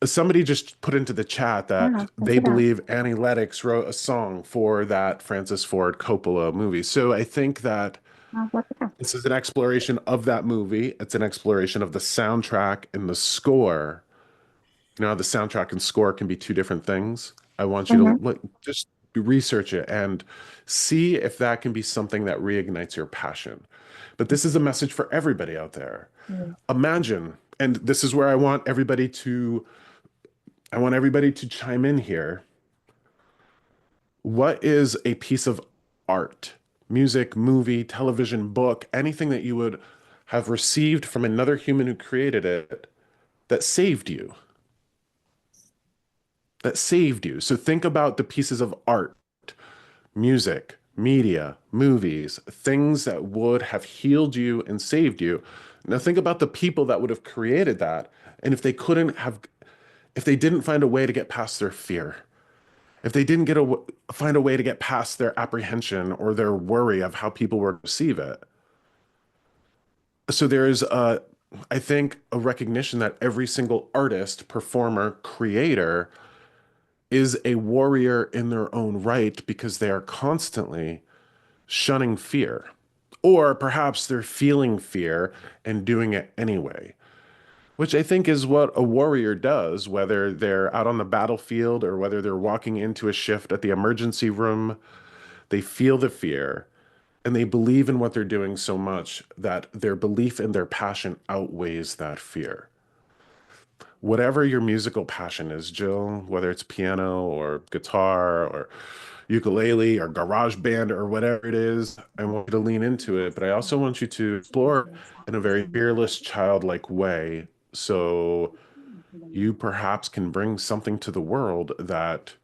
somebody just put into the chat that Yeah, I they see that. believe Annie Lennox wrote a song for that Francis Ford Coppola movie. So I think that Look at that. this is an exploration of that movie. It's an exploration of the soundtrack and the score. The soundtrack and score can be two different things. I want you to hmm just research it and see if that can be something that reignites your passion. But this is a message for everybody out there. Imagine, and this is where I want everybody to chime in here. What is a piece of art, music, movie, television, book, anything that you would have received from another human who created it that saved you? That saved you. So think about the pieces of art, music, media, movies, things that would have healed you and saved you. Now think about the people that would have created that. And if they didn't find a way to get past their fear, if they didn't find a way to get past their apprehension or their worry of how people would receive it. So I think, a recognition that every single artist, performer, creator is a warrior in their own right because they are constantly shunning fear. Or perhaps they're feeling fear and doing it anyway, which I think is what a warrior does, whether they're out on the battlefield or whether they're walking into a shift at the emergency room. They feel the fear and they believe in what they're doing so much that their belief and their passion outweighs that fear. Whatever your musical passion is, Jill, whether it's piano or guitar or ukulele or garage band or whatever it is, I want you to lean into it, but I also want you to explore in a very fearless, childlike way. So you perhaps can bring something to the world that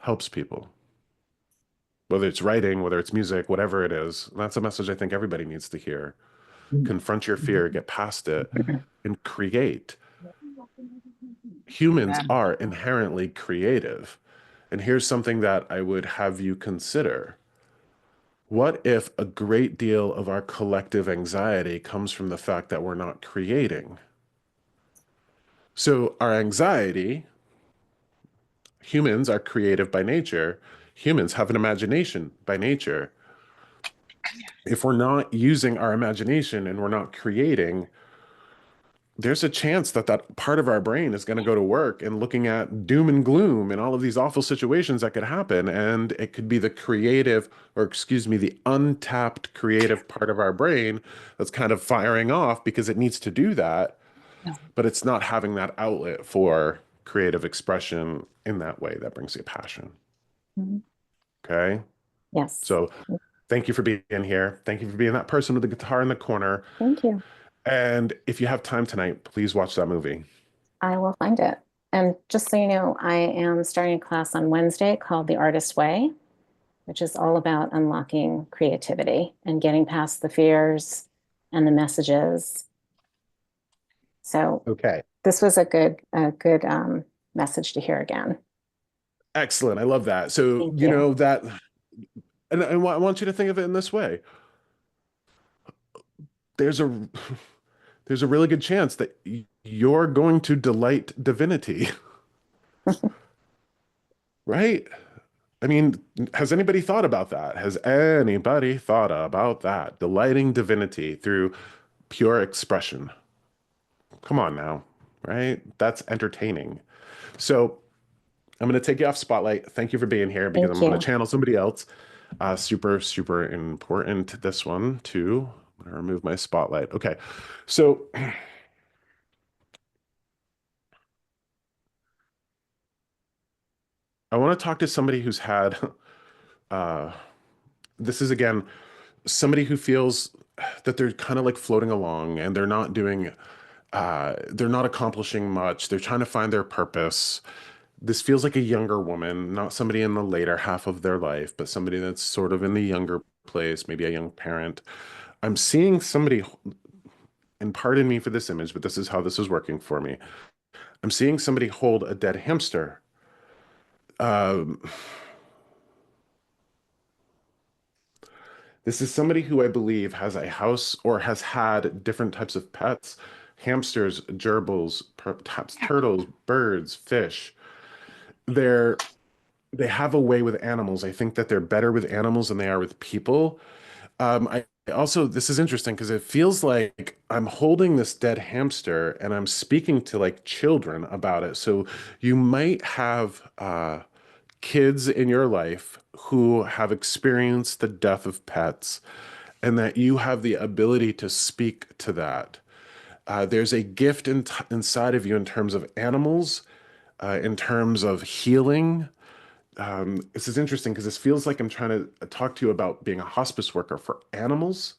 helps people. Whether it's writing, whether it's music, whatever it is, that's a message I think everybody needs to hear. Confront your fear, get past it, and create. Humans are inherently creative. And here's something that I would have you consider. What if a great deal of our collective anxiety comes from the fact that we're not creating? So, our anxiety, humans are creative by nature. Humans have an imagination by nature. If we're not using our imagination and we're not creating, there's a chance that that part of our brain is going to go to work and looking at doom and gloom and all of these awful situations that could happen. And it could be the creative, or excuse me, the untapped creative part of our brain that's kind of firing off because it needs to do that, but it's not having that outlet for creative expression in that way that brings you passion. Mhm. Okay. Yes. So thank you for being here. Thank you for being that person with the guitar in the corner. Thank you. And if you have time tonight, please watch that movie. I will find it. And just so you know, I am starting a class on Wednesday called The Artist Way, which is all about unlocking creativity and getting past the fears and the messages. So Okay. this was a good message to hear again. Excellent. I love that. So, Thank you. that, and I want you to think of it in this way. There's a there's a really good chance that you're going to delight divinity, right? I mean, has anybody thought about that? Has anybody thought about that? Delighting divinity through pure expression. Come on now, right? That's entertaining. So, I'm going to take you off spotlight. Thank you for being here because Thank I'm going to you. channel somebody else. Super, super important, this one too. I'm going to remove my spotlight. Okay. So I want to talk to somebody who's had, uh, this is again, somebody who feels that they're kind of like floating along and they're not accomplishing much. They're trying to find their purpose. This feels like a younger woman, not somebody in the later half of their life, but somebody that's sort of in the younger place, maybe a young parent. I'm seeing somebody, and pardon me for this image, but this is how this is working for me. I'm seeing somebody hold a dead hamster. Um, this is somebody who I believe has a house or has had different types of pets, hamsters, gerbils, perhaps turtles, birds, fish. They're they have a way with animals. I think that they're better with animals than they are with people. I also, this is interesting because it feels like I'm holding this dead hamster and I'm speaking to like children about it. So you might have kids in your life who have experienced the death of pets and that you have the ability to speak to that. There's a gift inside of you in terms of animals, in terms of healing. This is interesting because this feels like I'm trying to talk to you about being a hospice worker for animals.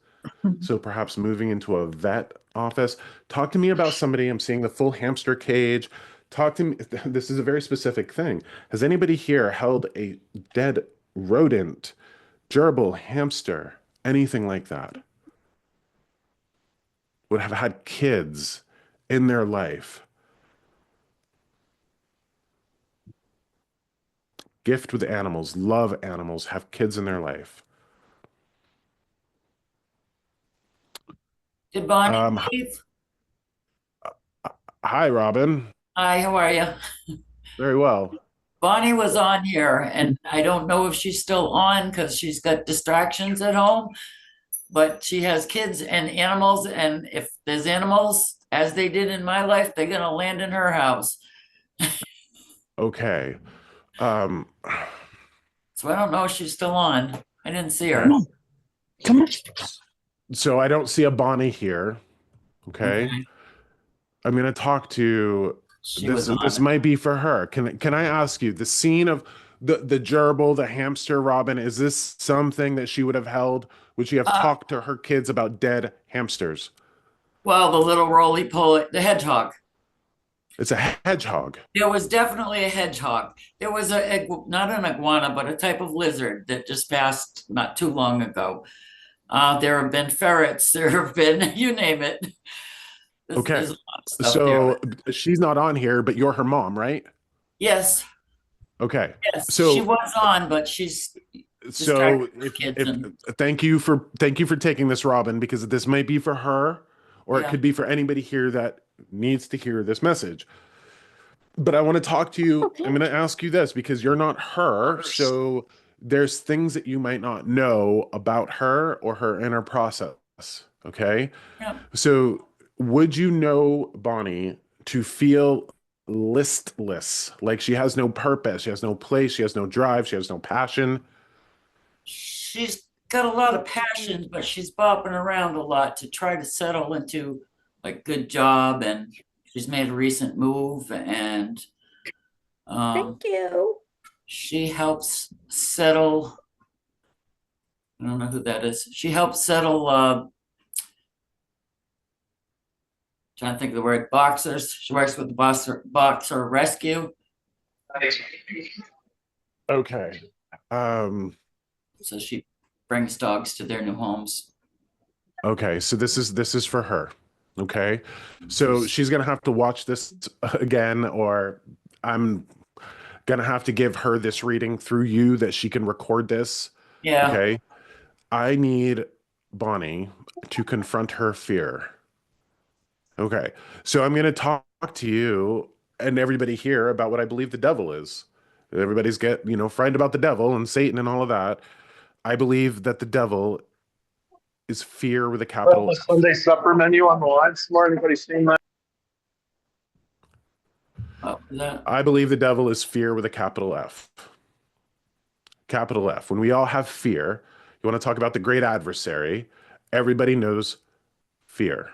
So perhaps moving into a vet office. Talk to me about somebody. I'm seeing the full hamster cage. Talk to me. This is a very specific thing. Has anybody here held a dead rodent, gerbil, hamster, anything like that? Would have had kids in their life? Gift with animals, love animals, have kids in their life. Did Bonnie Um, leave? hi, Robin. Hi, how are you? Very well. Bonnie was on here, and I don't know if she's still on because she's got distractions at home, but she has kids and animals, and if there's animals, as they did in my life, they're gonna land in her house. Okay. Um, So I don't know if she's still on. I didn't see her. Come on. so I don't see a Bonnie here. Okay. Okay, I'm gonna talk to she this. was This on. might be for her. Can I ask you the scene of the gerbil, the hamster, Robin? Is this something that she would have held? Would she have Uh, talked to her kids about dead hamsters? well, the little roly poly, the hedgehog. It's a hedgehog. There was definitely a hedgehog. There was not an iguana, but a type of lizard that just passed not too long ago. There have been ferrets. There have been, you name it. There's Okay. a lot of stuff there. So she's not on here, but you're her mom, right? Yes, Okay. yes, she So was on, but she's so distracted with kids if and thank you for taking this, Robin, because this might be for her, or it yeah. could be for anybody here that needs to hear this message. But I want to talk to you. Okay. I'm going to ask you this because you're not her. So there's things that you might not know about her or her inner process. Okay. Yeah. So would you know Bonnie to feel listless? Like she has no purpose, she has no place, she has no drive, she has no passion. She's got a lot of passions, but she's bopping around a lot to try to settle into like good job, and she's made a recent move, and Thank you. she helps settle. I don't know who that is. She helps settle. Trying to think of the word boxers. She works with the boxer rescue. Okay. So she brings dogs to their new homes. Okay, so this is for her. Okay. So she's gonna have to watch this again, or I'm gonna have to give her this reading through you that she can record this. Yeah. Okay. I need Bonnie to confront her fear. Okay. So I'm gonna talk to you and everybody here about what I believe the devil is. Everybody's frightened about the devil and Satan and all of that. I believe that the devil is fear with a The capital F. Sunday supper menu on the line tomorrow. Anybody seen that? That. I believe the devil is fear with a capital F. Capital F. When we all have fear, you want to talk about the great adversary, everybody knows fear.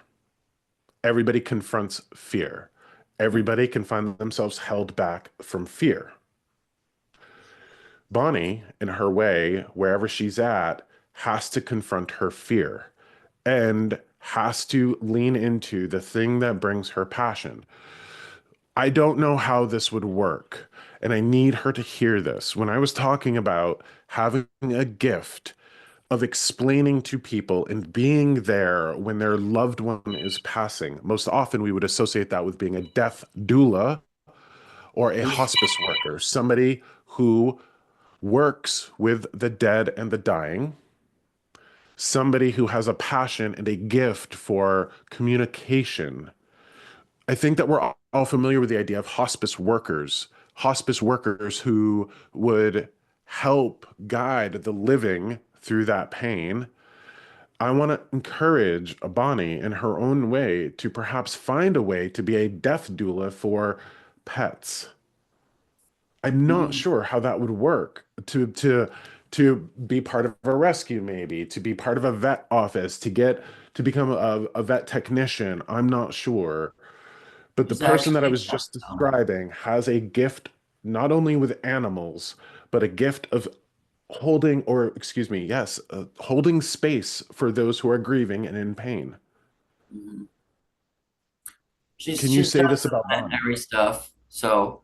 Everybody confronts fear. Everybody can find themselves held back from fear. Bonnie, in her way, wherever she's at, has to confront her fear and has to lean into the thing that brings her passion. I don't know how this would work, and I need her to hear this. When I was talking about having a gift of explaining to people and being there when their loved one is passing, most often we would associate that with being a death doula or a hospice worker, somebody who works with the dead and the dying, somebody who has a passion and a gift for communication. I think that we're all familiar with the idea of hospice workers who would help guide the living through that pain. I want to encourage Bonnie in her own way to perhaps find a way to be a death doula for pets. I'm not sure how that would work to be part of a rescue, maybe to be part of a vet office, to become a vet technician. I'm not sure. But the She's person that I actually was just describing has a gift not only with animals, but a gift of holding, or excuse me, yes, holding space for those who are grieving and in pain. Can you she's say done this some about Bonnie? veterinary stuff, so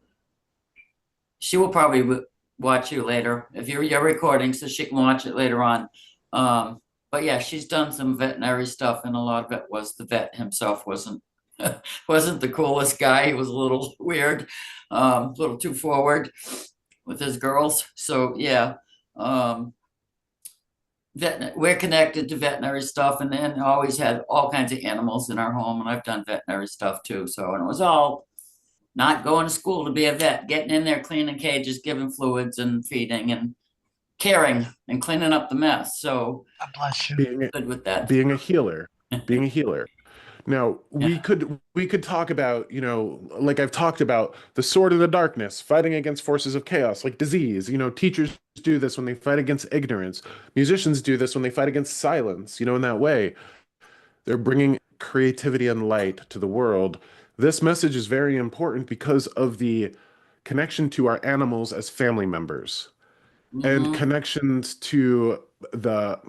she will probably watch you later if you're recording, so she can watch it later on. But yeah, she's done some veterinary stuff, and a lot of it was the vet himself wasn't the coolest guy. He was a little weird, a little too forward with his girls. So yeah, we're connected to veterinary stuff, and then always had all kinds of animals in our home, and I've done veterinary stuff too. So, and it was all not going to school to be a vet, getting in there, cleaning cages, giving fluids and feeding and caring and cleaning up the mess. So God bless you. good with that. Being a healer, being a healer. Now, Yeah. we could talk about, like I've talked about the sword of the darkness, fighting against forces of chaos, like disease. Teachers do this when they fight against ignorance. Musicians do this when they fight against silence, in that way. They're bringing creativity and light to the world. This message is very important because of the connection to our animals as family members and Mhm. connections to the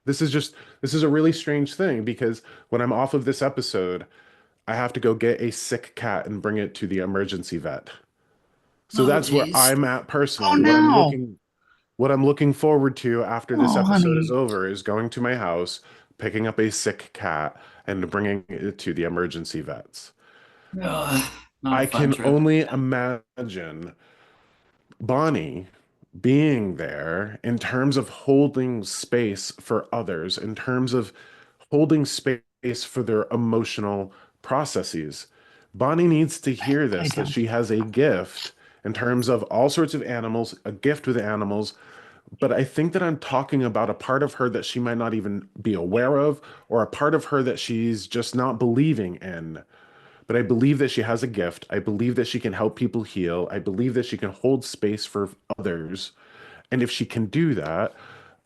this is a really strange thing because when I'm off of this episode, I have to go get a sick cat and bring it to the emergency vet. So Oh, that's where geez. I'm at Oh personally. no. What I'm looking forward to after this Oh, episode is honey. over is going to my house, picking up a sick cat and bringing it to the emergency vets. Ugh, not a I fun can trip. only imagine Bonnie being there in terms of holding space for others, in terms of holding space for their emotional processes. Bonnie needs to hear I this, that do. she has a gift in terms of all sorts of animals, a gift with animals. But I think that I'm talking about a part of her that she might not even be aware of, or a part of her that she's just not believing in. But I believe that she has a gift. I believe that she can help people heal. I believe that she can hold space for others. And if she can do that,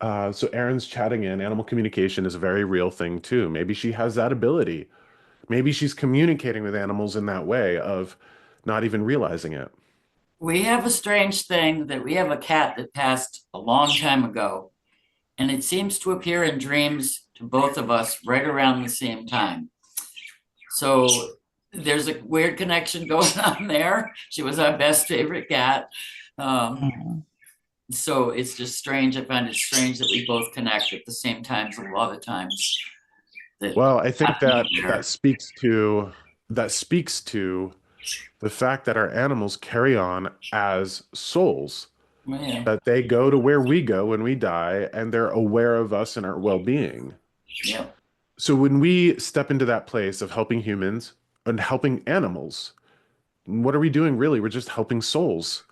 so Aaron's chatting in, animal communication is a very real thing too. Maybe she has that ability. Maybe she's communicating with animals in that way of not even realizing it. We have a strange thing that we have a cat that passed a long time ago, and it seems to appear in dreams to both of us right around the same time. So there's a weird connection going on there. She was our best favorite cat. Oh. So it's just strange. I find it strange that we both connect at the same times a lot of times. That Well, I think that there. that speaks to the fact that our animals carry on as souls, Yeah, that they go to where we go when we die, and they're aware of us and our well-being. yeah. So when we step into that place of helping humans and helping animals, what are we doing really? We're just helping souls.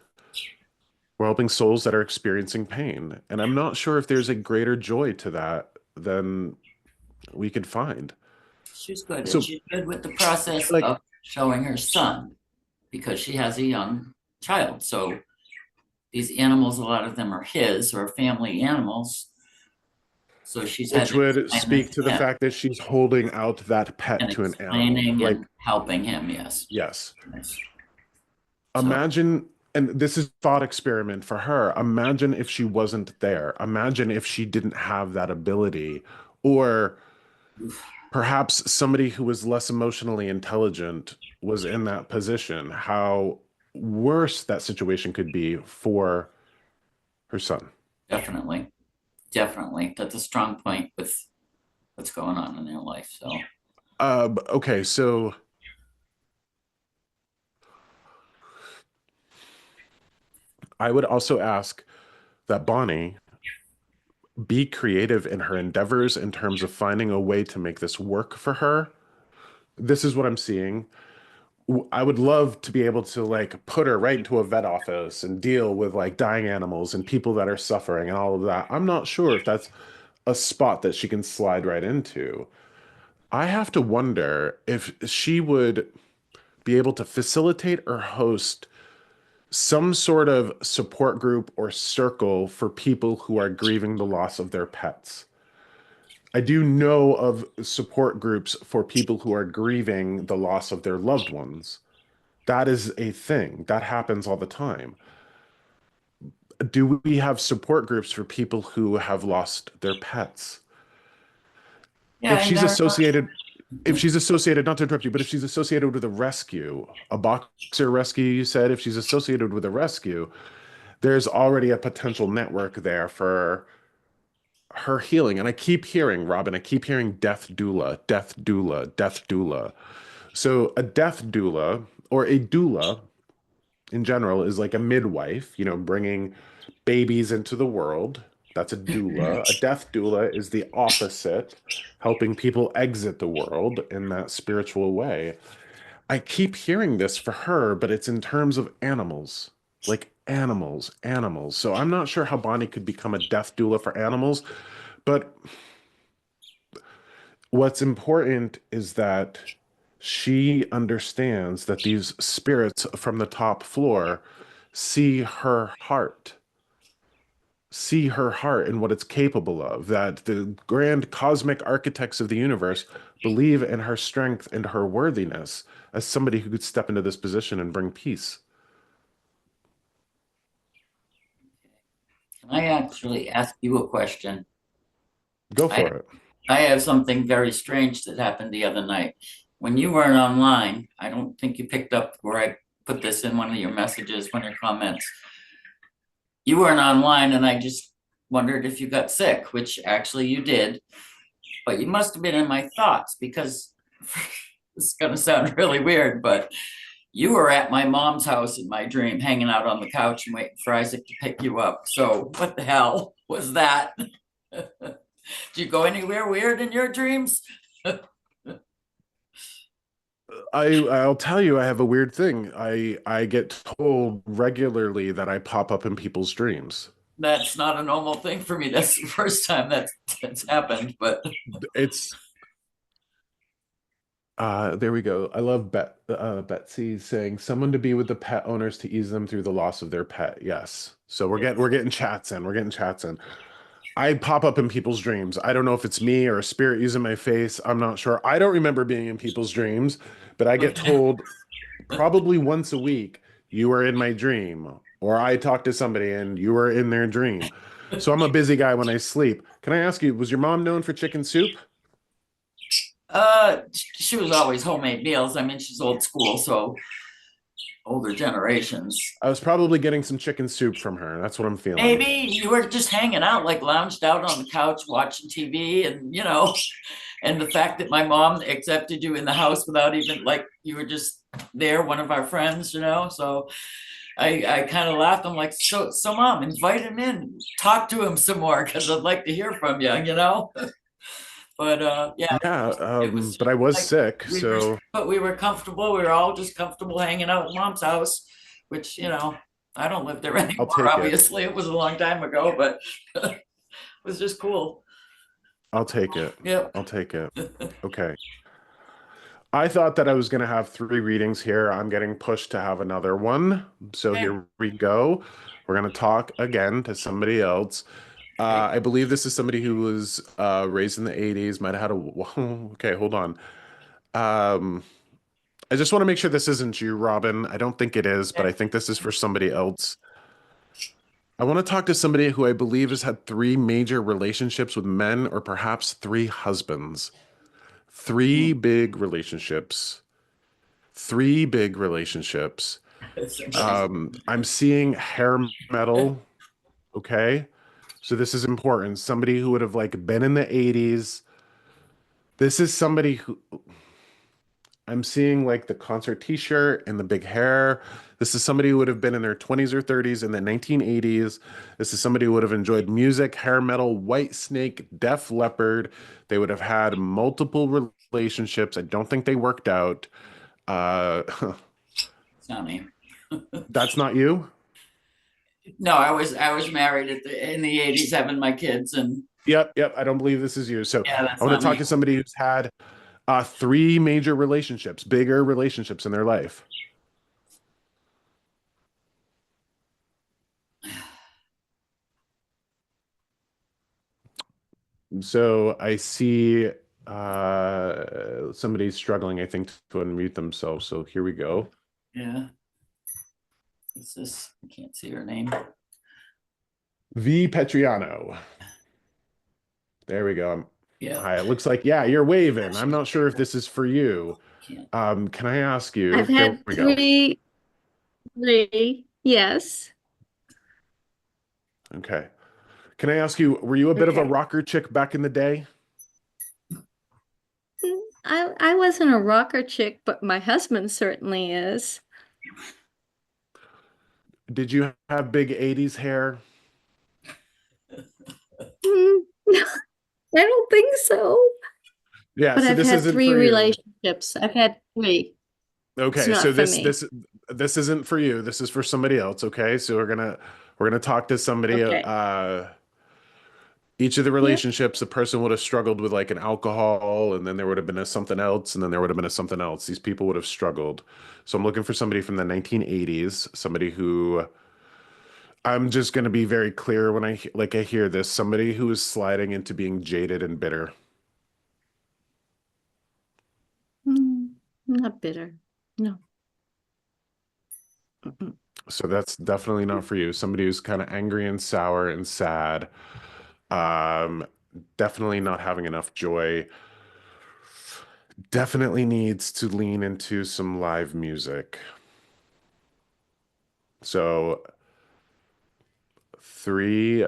We're helping souls that are experiencing pain. And I'm not sure if there's a greater joy to that than we could find. She's good, and So, she's good with the process like, of showing her son because she has a young child. So these animals, a lot of them are his or family animals. So she's had which to would explain this speak to to the him fact that she's holding out that pet and to an animal. explaining Like, and helping him. Yes. yes. Yes. So Imagine, and this is thought experiment for her. Imagine if she wasn't there. Imagine if she didn't have that ability, or perhaps somebody who was less emotionally intelligent was in that position. How worse that situation could be for her son. definitely, definitely, that's a strong point with what's going on in their life. So Okay, so I would also ask that Bonnie be creative in her endeavors in terms of finding a way to make this work for her. This is what I'm seeing. I would love to be able to like put her right into a vet office and deal with like dying animals and people that are suffering and all of that. I'm not sure if that's a spot that she can slide right into. I have to wonder if she would be able to facilitate or host some sort of support group or circle for people who are grieving the loss of their pets. I do know of support groups for people who are grieving the loss of their loved ones. That is a thing that happens all the time. Do we have support groups for people who have lost their pets? yeah, If I she's never. associated, if she's associated, not to interrupt you, but if she's associated with a rescue, a boxer rescue, you said, if she's associated with a rescue, there's already a potential network there for her healing. And I keep hearing, Robin, I keep hearing death doula, death doula, death doula. So a death doula or a doula in general is like a midwife, bringing babies into the world. That's a doula. A death doula is the opposite, helping people exit the world in that spiritual way. I keep hearing this for her, but it's in terms of animals, like animals, animals. So I'm not sure how Bonnie could become a death doula for animals, but what's important is that she understands that these spirits from the top floor see her heart, see her heart and what it's capable of, that the grand cosmic architects of the universe believe in her strength and her worthiness as somebody who could step into this position and bring peace. Can I actually ask you a question? Go I for it. I have something very strange that happened the other night. when you weren't online, I don't think you picked up where I put this in one of your messages, one of your comments. You weren't online and I just wondered if you got sick, which actually you did, but you must have been in my thoughts because this is gonna sound really weird, but you were at my mom's house in my dream, hanging out on the couch and waiting for Isaac to pick you up. So what the hell was that? Did you go anywhere weird in your dreams? I'll tell you, I have a weird thing. I get told regularly that I pop up in people's dreams. That's not a normal thing for me. That's the first time that's happened, but It's there we go. I love Betsy saying someone to be with the pet owners to ease them through the loss of their pet. Yes. So we're getting chats in. We're getting chats in. I pop up in people's dreams. I don't know if it's me or a spirit using my face. I'm not sure. I don't remember being in people's dreams, but I get told probably once a week, you were in my dream, or I talked to somebody and you were in their dream. So I'm a busy guy when I sleep. Can I ask you, was your mom known for chicken soup? she was always homemade meals. I mean, she's old school, so older generations. I was probably getting some chicken soup from her. That's what I'm feeling. Maybe you were just hanging out, like lounged out on the couch watching TV, and and the fact that my mom accepted you in the house without even like you were just there, one of our friends, So I kind of laughed. I'm like, so mom, invite him in, talk to him some more because I'd like to hear from you. But yeah, Yeah, it was but I was like sick, so but we were comfortable. We were all just comfortable hanging out at mom's house, which I don't live there I'll anymore. take it. Obviously, it was a long time ago, but it was just cool. I'll take it. Yep. I'll take it. Okay. I thought that I was going to have 3 readings here. I'm getting pushed to have another one. So Okay. here we go. We're going to talk again to somebody else. I believe this is somebody who was raised in the 80s, might have had okay, hold on. I just want to make sure this isn't you, Robin. I don't think it is, but I think this is for somebody else. I want to talk to somebody who I believe has had 3 major relationships with men, or perhaps 3 husbands. 3 big relationships. 3 big relationships. I'm seeing hair metal. Okay. So this is important. Somebody who would have like been in the 80s. This is somebody who I'm seeing like the concert t-shirt and the big hair. This is somebody who would have been in their 20s or 30s in the 1980s. This is somebody who would have enjoyed music, hair metal, White Snake, Def Leppard. They would have had multiple relationships. I don't think they worked out. It's not me. That's not you? No, I was married in the 80s, having my kids, and Yep. I don't believe this is you. So yeah, that's I want not to talk me. to somebody who's had 3 major relationships, bigger relationships in their life. So I see somebody's struggling, I think, to unmute themselves. So here we go. Yeah. It's this. I can't see her name. V Petriano. There we go. Yeah. Hi, it looks like, yeah, you're waving. I'm not sure if this is for you. Can't. Can I ask you? I've There had we go. three, yes. Okay. Can I ask you, were you a bit of a Okay. rocker chick back in the day? I wasn't a rocker chick, but my husband certainly is. Did you have big 80s hair? Hmm, I don't think so. Yeah, But so I've this had isn't 3 for you. relationships. I've had 3. It's Okay, not so for me. this isn't for you. This is for somebody else. Okay, so we're gonna talk to somebody. Okay. Each of the Yep. relationships, the person would have struggled with like an alcohol, and then there would have been a something else, and then there would have been a something else. These people would have struggled. So I'm looking for somebody from the 1980s, somebody who I'm just gonna be very clear when I hear this, somebody who is sliding into being jaded and bitter. Not bitter. No. Mm-mm. So that's definitely not for you. Somebody who's kind of angry and sour and sad. Um, Definitely not having enough joy. definitely needs to lean into some live music. So, three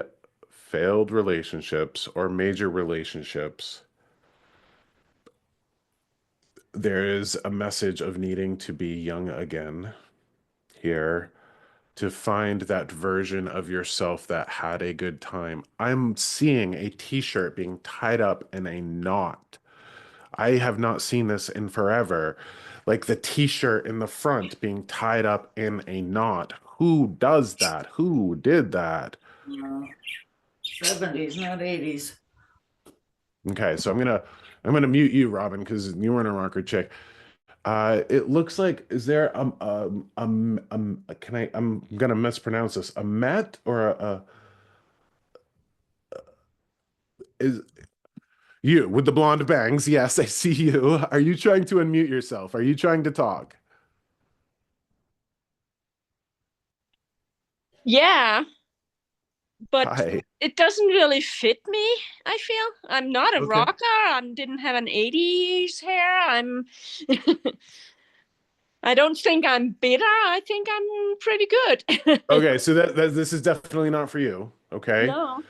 failed relationships or major relationships. There is a message of needing to be young again here, to find that version of yourself that had a good time. I'm seeing a t-shirt being tied up in a knot. I have not seen this in forever. Like the t-shirt in the front being tied up in a knot. Who does that? Who did that? 70s, not 80s. Okay, so I'm gonna mute you, Robin, because you weren't a rocker chick. It looks like, is there can I'm gonna mispronounce this, a Met or is you with the blonde bangs? Yes, I see you. Are you trying to unmute yourself? Are you trying to talk? Yeah, but Hi. it doesn't really fit me, I feel. I'm not a Okay. rocker. I didn't have an 80s hair. I don't think I'm bitter. I think I'm pretty good. Okay, so that this is definitely not for you. Okay. No.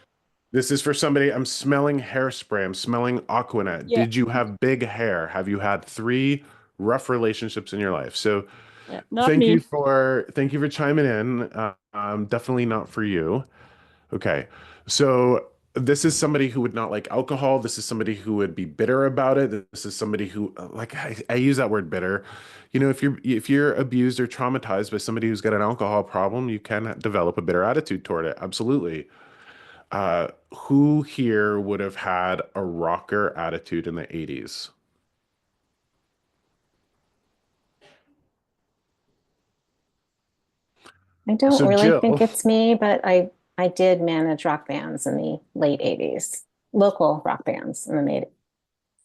This is for somebody. I'm smelling hairspray. I'm smelling Aquanet. Yeah. Did you have big hair? Have you had three rough relationships in your life? So Yeah, not me. thank you for chiming in. Definitely not for you. Okay. So this is somebody who would not like alcohol. This is somebody who would be bitter about it. This is somebody who like I use that word bitter. You know, if you're abused or traumatized by somebody who's got an alcohol problem, you can develop a bitter attitude toward it. Absolutely. Who here would have had a rocker attitude in the 80s? I don't So really think Jill, it's me, but I did manage rock bands in the late 80s, local rock bands in the late,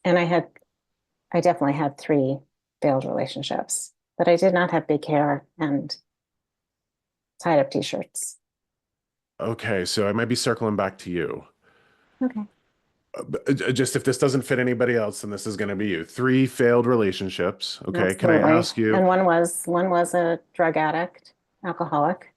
and I definitely had three failed relationships, but I did not have big hair and tied up t-shirts. okay, so I might be circling back to you. Okay. Just if this doesn't fit anybody else, then this is going to be you. Three failed relationships. Okay. Can I Absolutely. ask you? And one was a drug addict, alcoholic.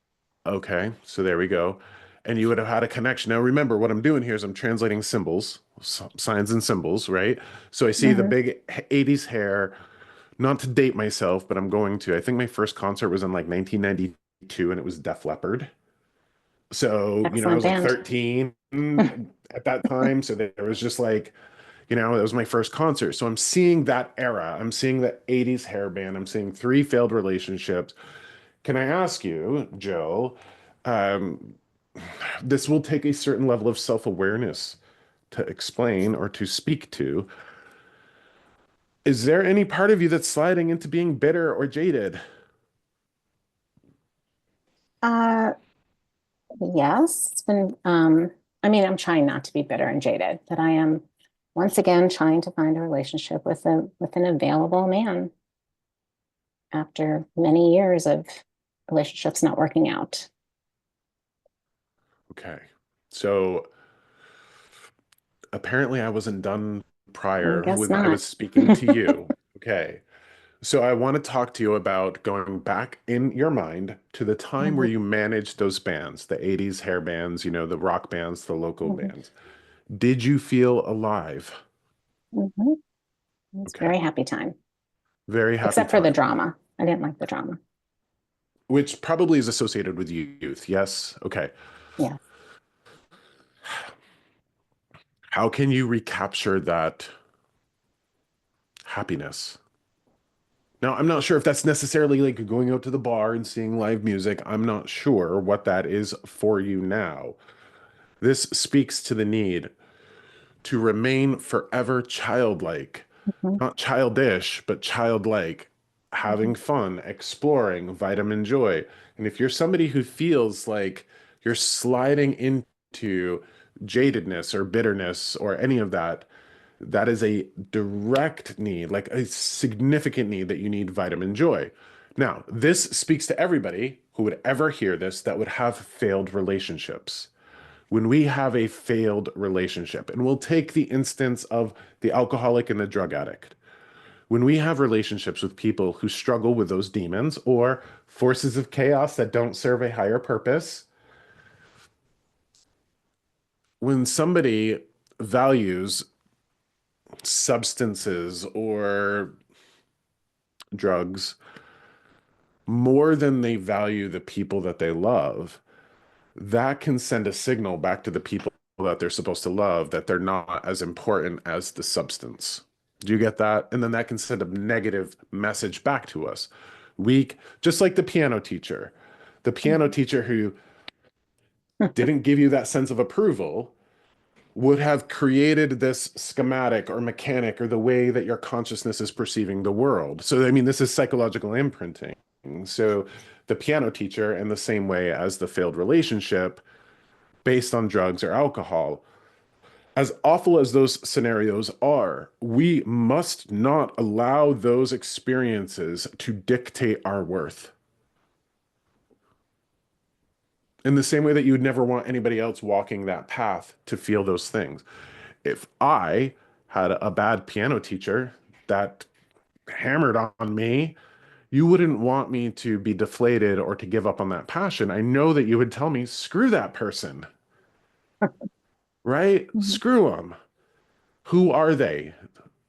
Okay. So there we go. And you would have had a connection. Now, remember, what I'm doing here is I'm translating symbols, signs and symbols, right? So I see the Hmm. big 80s hair, not to date myself, but I'm going to. I think my first concert was in like 1992 and it was Def Leppard. So, I Excellent was like band. 13 at that time. So there was just like, that was my first concert. So I'm seeing that era. I'm seeing the 80s hair band. I'm seeing three failed relationships. Can I ask you, Joe, um, this will take a certain level of self-awareness to explain or to speak to. Is there any part of you that's sliding into being bitter or jaded? Uh, yes, it's been, I mean, I'm trying not to be bitter and jaded, but I am once again trying to find a relationship with an available man after many years of relationships not working out. Okay. So apparently I wasn't done I prior guess when I not. was speaking to you. Okay. So I want to talk to you about going back in your mind to the time where Mhm, you managed those bands, the 80s hair bands, the rock bands, the local mhm, bands. Did you feel alive? mhm. It's a Okay. very happy time, Very happy except for the time, drama. I didn't like the drama. which probably is associated with youth. Yes. Okay. Yeah. How can you recapture that happiness? Now, I'm not sure if that's necessarily like going out to the bar and seeing live music. I'm not sure what that is for you now. This speaks to the need to remain forever childlike, Mhm, not childish, but childlike, mhm, having fun, exploring, vitamin joy. And if you're somebody who feels like you're sliding into jadedness or bitterness or any of that, that is a direct need, like a significant need that you need vitamin joy. Now, this speaks to everybody who would ever hear this that would have failed relationships. When we have a failed relationship, and we'll take the instance of the alcoholic and the drug addict. when we have relationships with people who struggle with those demons or forces of chaos that don't serve a higher purpose, when somebody values substances or drugs more than they value the people that they love, that can send a signal back to the people that they're supposed to love that they're not as important as the substance. Do you get that? And then that can send a negative message back to us. Just like the piano teacher who didn't give you that sense of approval would have created this schematic or mechanic or the way that your consciousness is perceiving the world. So, I mean, this is psychological imprinting. So, the piano teacher, in the same way as the failed relationship based on drugs or alcohol, as awful as those scenarios are, we must not allow those experiences to dictate our worth. In the same way that you would never want anybody else walking that path to feel those things. If I had a bad piano teacher that hammered on me, you wouldn't want me to be deflated or to give up on that passion. I know that you would tell me, screw that person, right? Screw them. Who are they?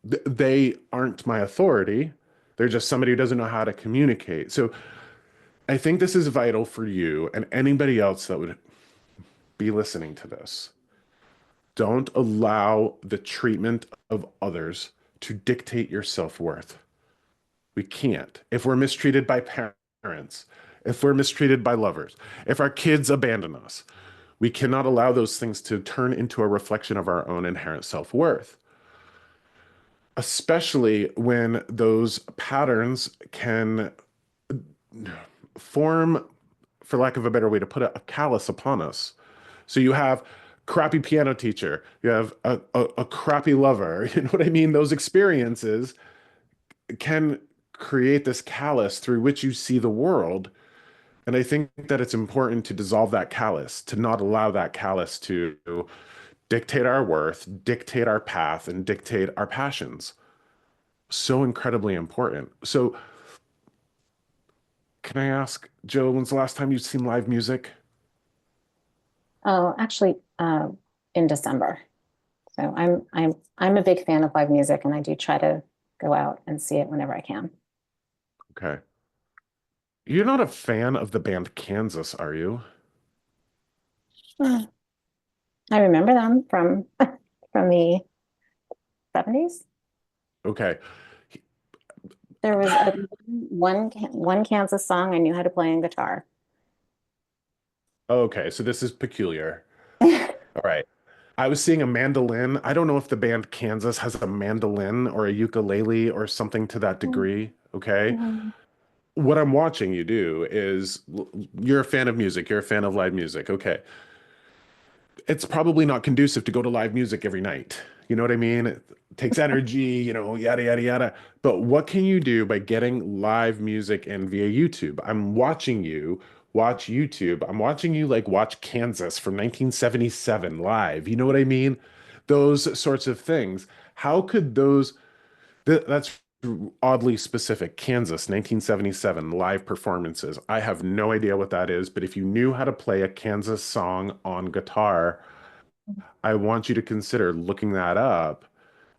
They aren't my authority. They're just somebody who doesn't know how to communicate. So I think this is vital for you and anybody else that would be listening to this. Don't allow the treatment of others to dictate your self-worth. We can't. If we're mistreated by parents, if we're mistreated by lovers, if our kids abandon us, we cannot allow those things to turn into a reflection of our own inherent self-worth, especially when those patterns can form, for lack of a better way to put it, a callus upon us. So you have crappy piano teacher, you have a crappy lover, you know what I mean? Those experiences can create this callus through which you see the world. And I think that it's important to dissolve that callus, to not allow that callus to dictate our worth, dictate our path, and dictate our passions. So incredibly important. So can I ask, Joe, when's the last time you've seen live music? Oh, actually, in December. So I'm a big fan of live music, and I do try to go out and see it whenever I can. Okay. You're not a fan of the band Kansas, are you? I remember them from from the 70s. Okay. There was one Kansas song I knew how to play on guitar. Okay, so this is peculiar. All right. I was seeing a mandolin. I don't know if the band Kansas has a mandolin or a ukulele or something to that degree. Okay. What I'm watching you do is you're a fan of music, you're a fan of live music. Okay. It's probably not conducive to go to live music every night. You know what I mean? It takes energy, yada, yada, yada. But what can you do by getting live music in via YouTube? I'm watching you watch YouTube. I'm watching you like watch Kansas from 1977 live. You know what I mean? Those sorts of things. How could that's oddly specific. Kansas, 1977 live performances. I have no idea what that is, but if you knew how to play a Kansas song on guitar, I want you to consider looking that up,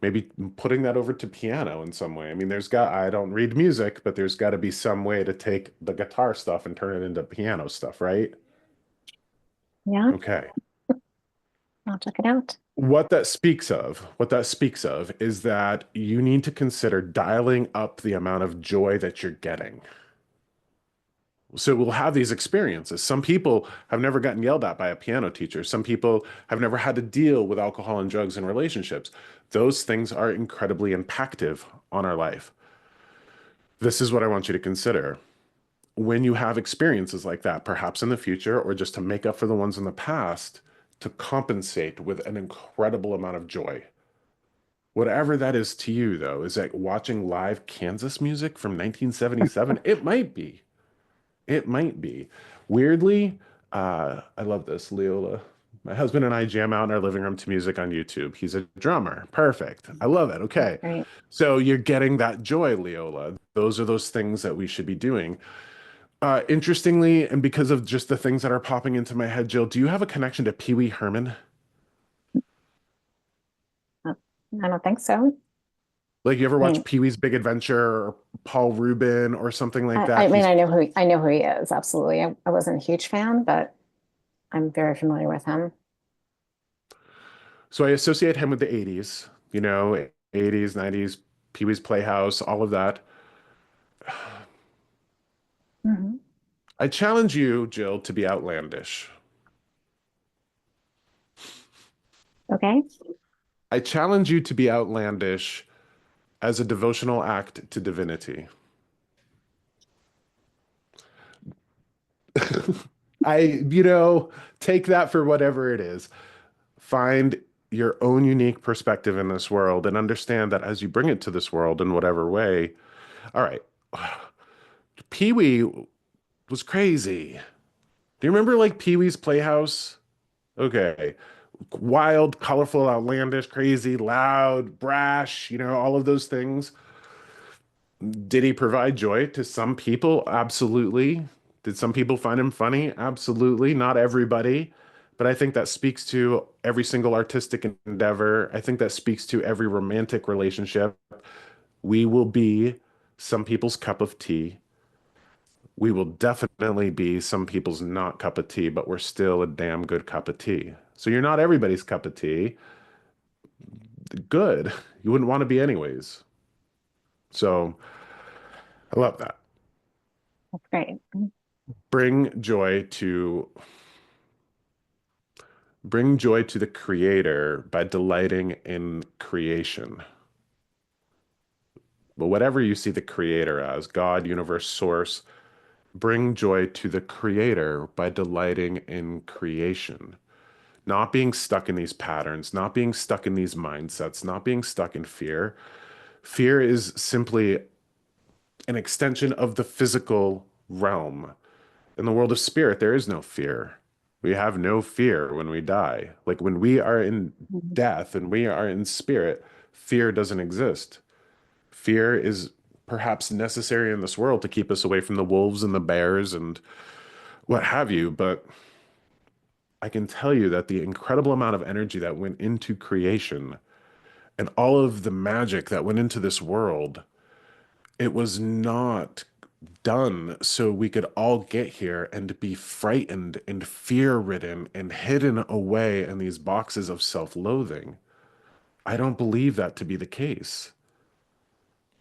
maybe putting that over to piano in some way. I mean, I don't read music, but there's got to be some way to take the guitar stuff and turn it into piano stuff, right? Yeah, Okay. I'll check it out. What that speaks of is that you need to consider dialing up the amount of joy that you're getting. So we'll have these experiences. Some people have never gotten yelled at by a piano teacher. Some people have never had to deal with alcohol and drugs in relationships. Those things are incredibly impactive on our life. This is what I want you to consider. When you have experiences like that, perhaps in the future, or just to make up for the ones in the past, to compensate with an incredible amount of joy. Whatever that is to you, though, is that watching live Kansas music from 1977? It might be. It might be. Weirdly, I love this, Leola. My husband and I jam out in our living room to music on YouTube. He's a drummer. Perfect. I love it. Okay. Right. So you're getting that joy, Leola. Those are those things that we should be doing. Interestingly, and because of just the things that are popping into my head, Jill, do you have a connection to Pee Wee Herman? Uh, I don't think so. Like you ever I watch mean, Pee-wee's Big Adventure or Paul Rubin or something like I that? mean, He's I know who he is. Absolutely. I wasn't a huge fan, but I'm very familiar with him. so I associate him with the 80s, 80s, 90s, Pee-wee's Playhouse, all of that. Mhm. I challenge you, Jill, to be outlandish. Okay. I challenge you to be outlandish as a devotional act to divinity. I, take that for whatever it is. Find your own unique perspective in this world and understand that as you bring it to this world in whatever way, all right, Pee-wee was crazy. Do you remember like Pee-wee's Playhouse? Okay. Wild, colorful, outlandish, crazy, loud, brash, all of those things. Did he provide joy to some people? Absolutely. Did some people find him funny? Absolutely. Not everybody. But I think that speaks to every single artistic endeavor. I think that speaks to every romantic relationship. We will be some people's cup of tea. We will definitely be some people's not cup of tea, but we're still a damn good cup of tea. So you're not everybody's cup of tea. Good. You wouldn't want to be anyways. So I love that. That's great. Bring joy to bring joy to the creator by delighting in creation. But whatever you see the creator as, God, universe, source, bring joy to the creator by delighting in creation. Not being stuck in these patterns, not being stuck in these mindsets, not being stuck in fear. Fear is simply an extension of the physical realm. In the world of spirit, there is no fear. We have no fear when we die. Like when we are in Mhm. death and we are in spirit, fear doesn't exist. Fear is perhaps necessary in this world to keep us away from the wolves and the bears and what have you, but I can tell you that the incredible amount of energy that went into creation and all of the magic that went into this world, it was not done so we could all get here and be frightened and fear-ridden and hidden away in these boxes of self-loathing. I don't believe that to be the case.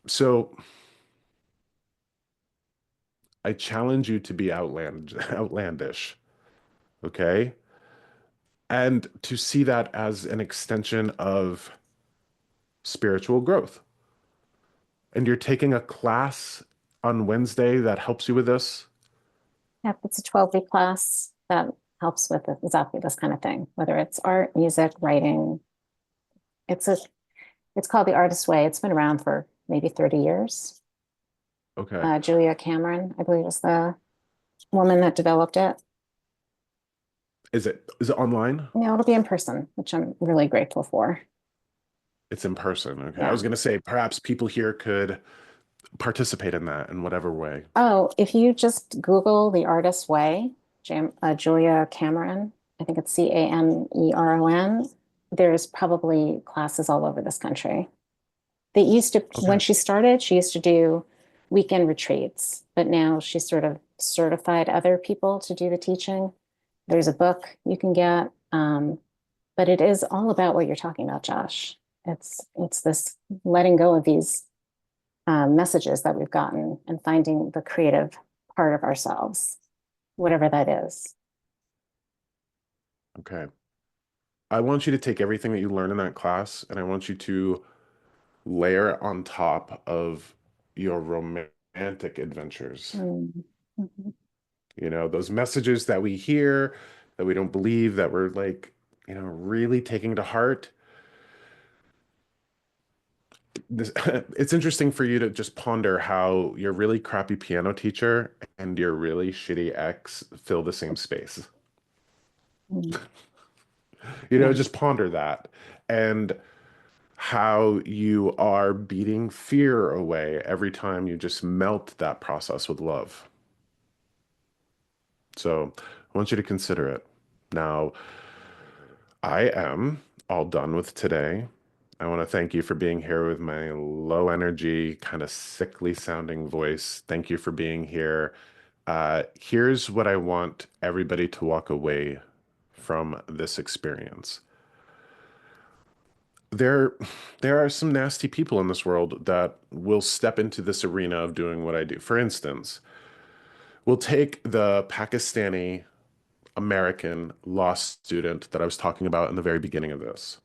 So I challenge you to be outlandish, okay? And to see that as an extension of spiritual growth. And you're taking a class on Wednesday that helps you with this. Yep, it's a 12-week class that helps with exactly this kind of thing, whether it's art, music, writing. It's a it's called The Artist's Way. It's been around for maybe 30 years. Okay. Julia Cameron, I believe, is the woman that developed it. Is it online? It'll be in person, which I'm really grateful for. It's in person. Okay. I Yeah. was going to say perhaps people here could participate in that in whatever way. Oh, if you just Google The Artist's Way, Julia Cameron, I think it's Cameron, there's probably classes all over this country. They used to, when Okay. she used to do weekend retreats, but now she's sort of certified other people to do the teaching. There's a book you can get, but it is all about what you're talking about, Josh. It's this letting go of these messages that we've gotten and finding the creative part of ourselves, whatever that is. Okay. I want you to take everything that you learn in that class and I want you to layer it on top of your romantic adventures. Mm. Mhm. Those messages that we hear, that we don't believe, that we're like, really taking to heart. It's interesting for you to just ponder how your really crappy piano teacher and your really shitty ex fill the same space. Mm. Yeah. Just ponder that. And how you are beating fear away every time you just melt that process with love. So I want you to consider it. Now, I am all done with today. I want to thank you for being here with my low energy, kind of sickly sounding voice. Thank you for being here. Here's what I want everybody to walk away from this experience. There, there are some nasty people in this world that will step into this arena of doing what I do. For instance, we'll take the Pakistani American law student that I was talking about in the very beginning of this.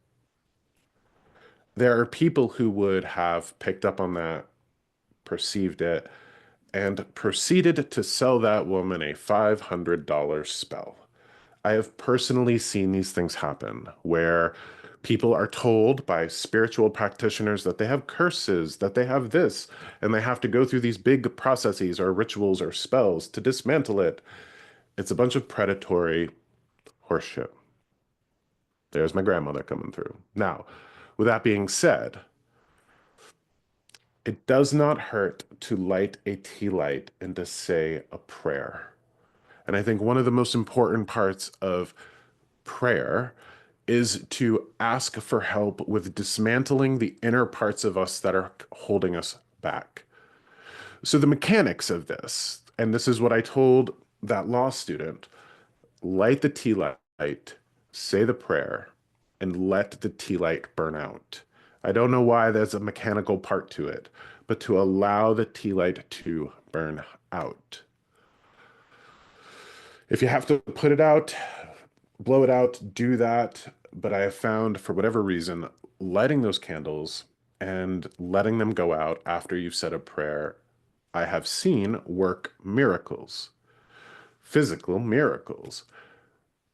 There are people who would have picked up on that, perceived it, and proceeded to sell that woman a $500 spell. I have personally seen these things happen where people are told by spiritual practitioners that they have curses, that they have this, and they have to go through these big processes or rituals or spells to dismantle it. It's a bunch of predatory horseshit. There's my grandmother coming through. Now, with that being said, it does not hurt to light a tea light and to say a prayer. And I think one of the most important parts of prayer is to ask for help with dismantling the inner parts of us that are holding us back. So the mechanics of this, and this is what I told that law student, light the tea light, say the prayer, and let the tea light burn out. I don't know why there's a mechanical part to it, but to allow the tea light to burn out. If you have to put it out, blow it out, do that. But I have found, for whatever reason, lighting those candles and letting them go out after you've said a prayer, I have seen work miracles, physical miracles.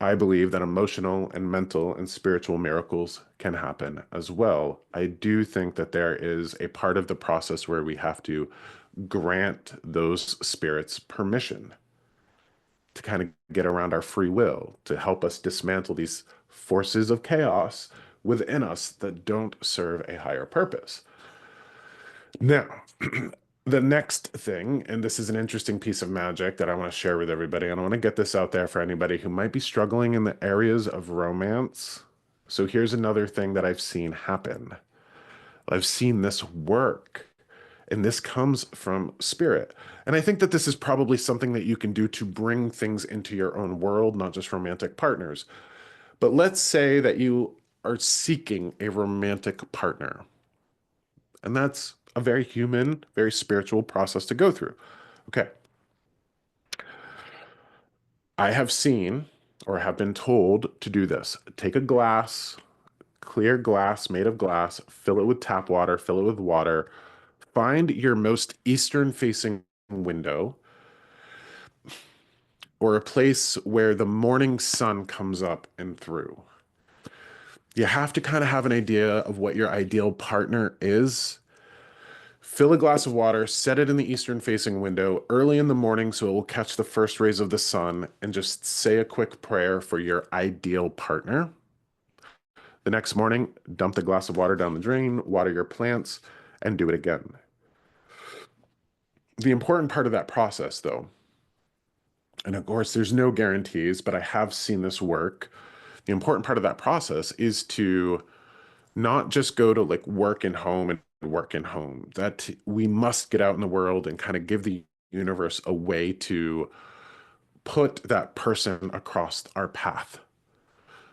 I believe that emotional and mental and spiritual miracles can happen as well. I do think that there is a part of the process where we have to grant those spirits permission to kind of get around our free will, to help us dismantle these forces of chaos within us that don't serve a higher purpose. Now, the next thing, and this is an interesting piece of magic that I want to share with everybody, and I want to get this out there for anybody who might be struggling in the areas of romance. So here's another thing that I've seen happen. I've seen this work, and this comes from spirit. And I think that this is probably something that you can do to bring things into your own world, not just romantic partners. But let's say that you are seeking a romantic partner. And that's a very human, very spiritual process to go through. Okay. I have seen or have been told to do this. Take a glass, clear glass made of glass, fill it with tap water, fill it with water, find your most eastern facing window or a place where the morning sun comes up and through. You have to kind of have an idea of what your ideal partner is. Fill a glass of water, set it in the eastern facing window early in the morning so it will catch the first rays of the sun, and just say a quick prayer for your ideal partner. The next morning, dump the glass of water down the drain, water your plants, and do it again. The important part of that process, though, and of course, there's no guarantees, but I have seen this work. The important part of that process is to not just go to like work and home and work and home, that we must get out in the world and kind of give the universe a way to put that person across our path.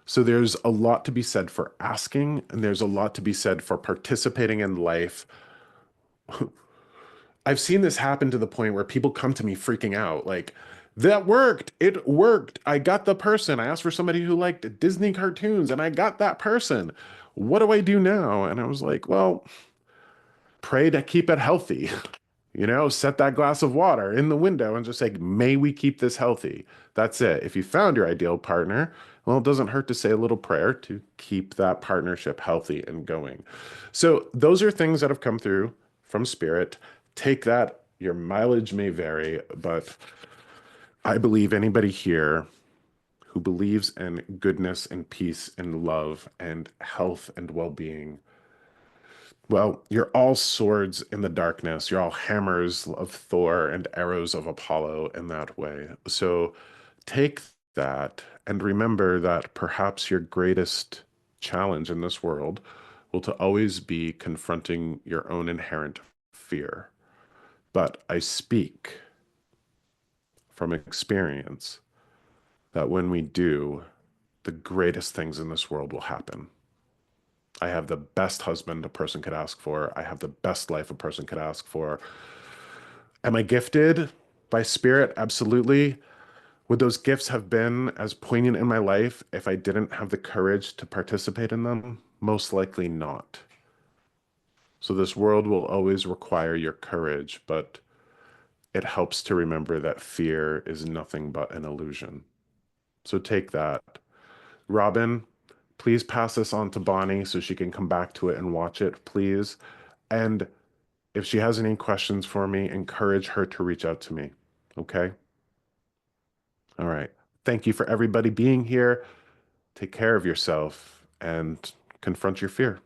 So there's a lot to be said for asking, and there's a lot to be said for participating in life. I've seen this happen to the point where people come to me freaking out, like, that worked. It worked. I got the person. I asked for somebody who liked Disney cartoons, and I got that person. What do I do now? And I was like, well, pray to keep it healthy. Set that glass of water in the window and just say, may we keep this healthy? That's it. If you found your ideal partner, well, it doesn't hurt to say a little prayer to keep that partnership healthy and going. So those are things that have come through from spirit. Take that. Your mileage may vary, but I believe anybody here who believes in goodness and peace and love and health and well-being. Well, you're all swords in the darkness. You're all hammers of Thor and arrows of Apollo in that way. So take that and remember that perhaps your greatest challenge in this world will to always be confronting your own inherent fear. But I speak from experience that when we do, the greatest things in this world will happen. I have the best husband a person could ask for. I have the best life a person could ask for. Am I gifted by spirit? Absolutely. Would those gifts have been as poignant in my life if I didn't have the courage to participate in them? Most likely not. So this world will always require your courage, but it helps to remember that fear is nothing but an illusion. So take that. Robin, please pass this on to Bonnie so she can come back to it and watch it, please. And if she has any questions for me, encourage her to reach out to me. Okay? All right. Thank you for everybody being here. Take care of yourself and confront your fear.